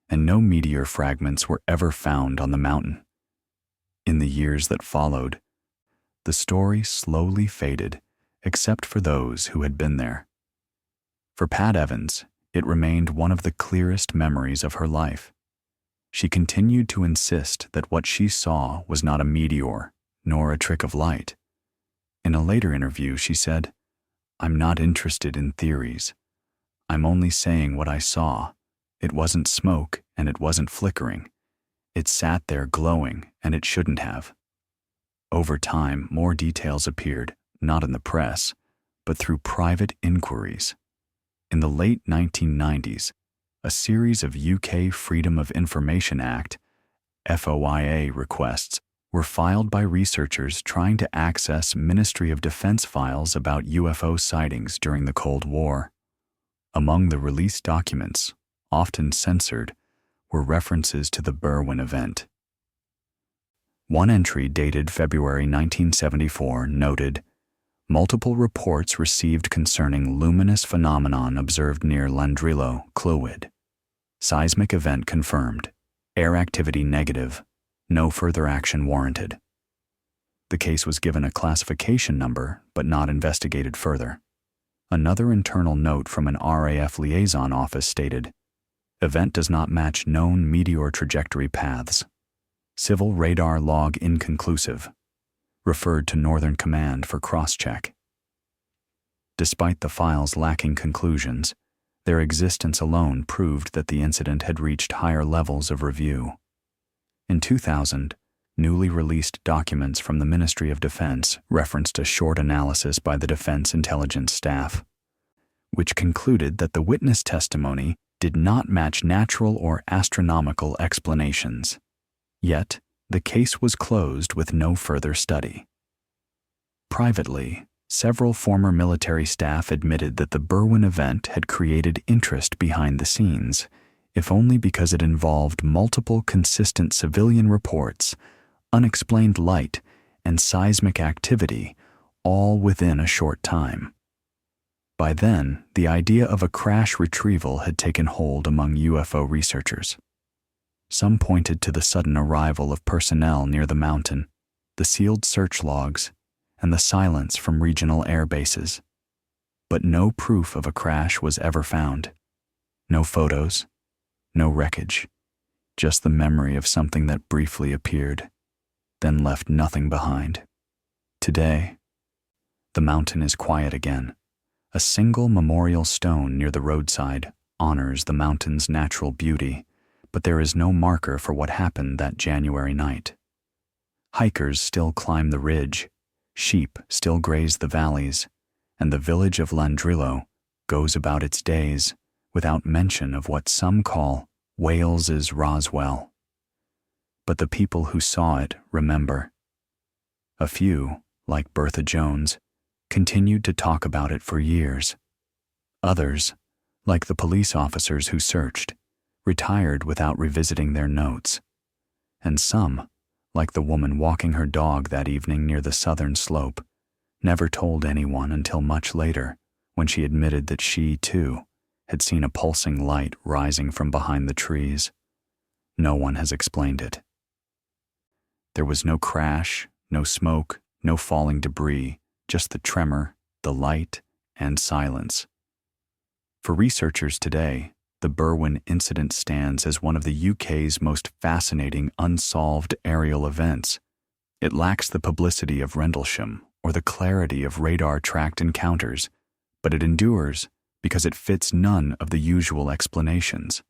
and no meteor fragments were ever found on the mountain. In the years that followed, the story slowly faded, except for those who had been there. For Pat Evans, it remained one of the clearest memories of her life. She continued to insist that what she saw was not a meteor, nor a trick of light. In a later interview, she said, "I'm not interested in theories. I'm only saying what I saw. It wasn't smoke and it wasn't flickering. It sat there glowing and it shouldn't have." Over time, more details appeared, not in the press, but through private inquiries. In the late 1990s, a series of UK Freedom of Information Act, FOIA requests were filed by researchers trying to access Ministry of Defense files about UFO sightings during the Cold War. Among the released documents, often censored, were references to the Berwyn event. One entry dated February 1974 noted, "Multiple reports received concerning luminous phenomenon observed near Llandrillo, Clwyd. Seismic event confirmed. Air activity negative. No further action warranted." The case was given a classification number but not investigated further. Another internal note from an RAF liaison office stated, "Event does not match known meteor trajectory paths. Civil radar log inconclusive. Referred to Northern Command for cross-check." Despite the files lacking conclusions, their existence alone proved that the incident had reached higher levels of review. In 2000, newly released documents from the Ministry of Defense referenced a short analysis by the Defense Intelligence Staff, which concluded that the witness testimony did not match natural or astronomical explanations. Yet, the case was closed with no further study. Privately, several former military staff admitted that the Berwyn event had created interest behind the scenes, if only because it involved multiple consistent civilian reports, unexplained light, and seismic activity, all within a short time. By then, the idea of a crash retrieval had taken hold among UFO researchers. Some pointed to the sudden arrival of personnel near the mountain, the sealed search logs, and the silence from regional air bases. But no proof of a crash was ever found. No photos, no wreckage, just the memory of something that briefly appeared, then left nothing behind. Today, the mountain is quiet again. A single memorial stone near the roadside honors the mountain's natural beauty, but there is no marker for what happened that January night. Hikers still climb the ridge, sheep still graze the valleys, and the village of Llandrillo goes about its days without mention of what some call Wales's Roswell. But the people who saw it remember. A few, like Bertha Jones, continued to talk about it for years. Others, like the police officers who searched, retired without revisiting their notes. And some, like the woman walking her dog that evening near the southern slope, never told anyone until much later, when she admitted that she, too, had seen a pulsing light rising from behind the trees. No one has explained it. There was no crash, no smoke, no falling debris, just the tremor, the light, and silence. For researchers today, the Berwyn incident stands as one of the UK's most fascinating unsolved aerial events. It lacks the publicity of Rendlesham or the clarity of radar-tracked encounters, but it endures because it fits none of the usual explanations.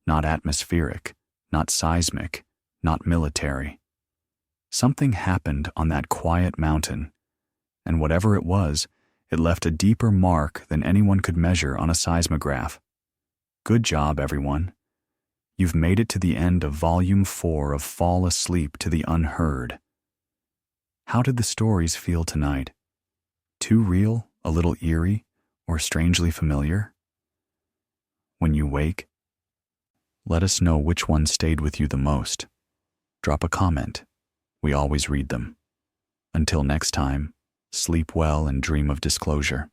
Not atmospheric, not seismic, not military. Something happened on that quiet mountain, and whatever it was, it left a deeper mark than anyone could measure on a seismograph. Good job, everyone. You've made it to the end of Volume 4 of Fall Asleep to the Unheard. How did the stories feel tonight? Too real, a little eerie, or strangely familiar? When you wake, let us know which one stayed with you the most. Drop a comment. We always read them. Until next time, sleep well and dream of disclosure.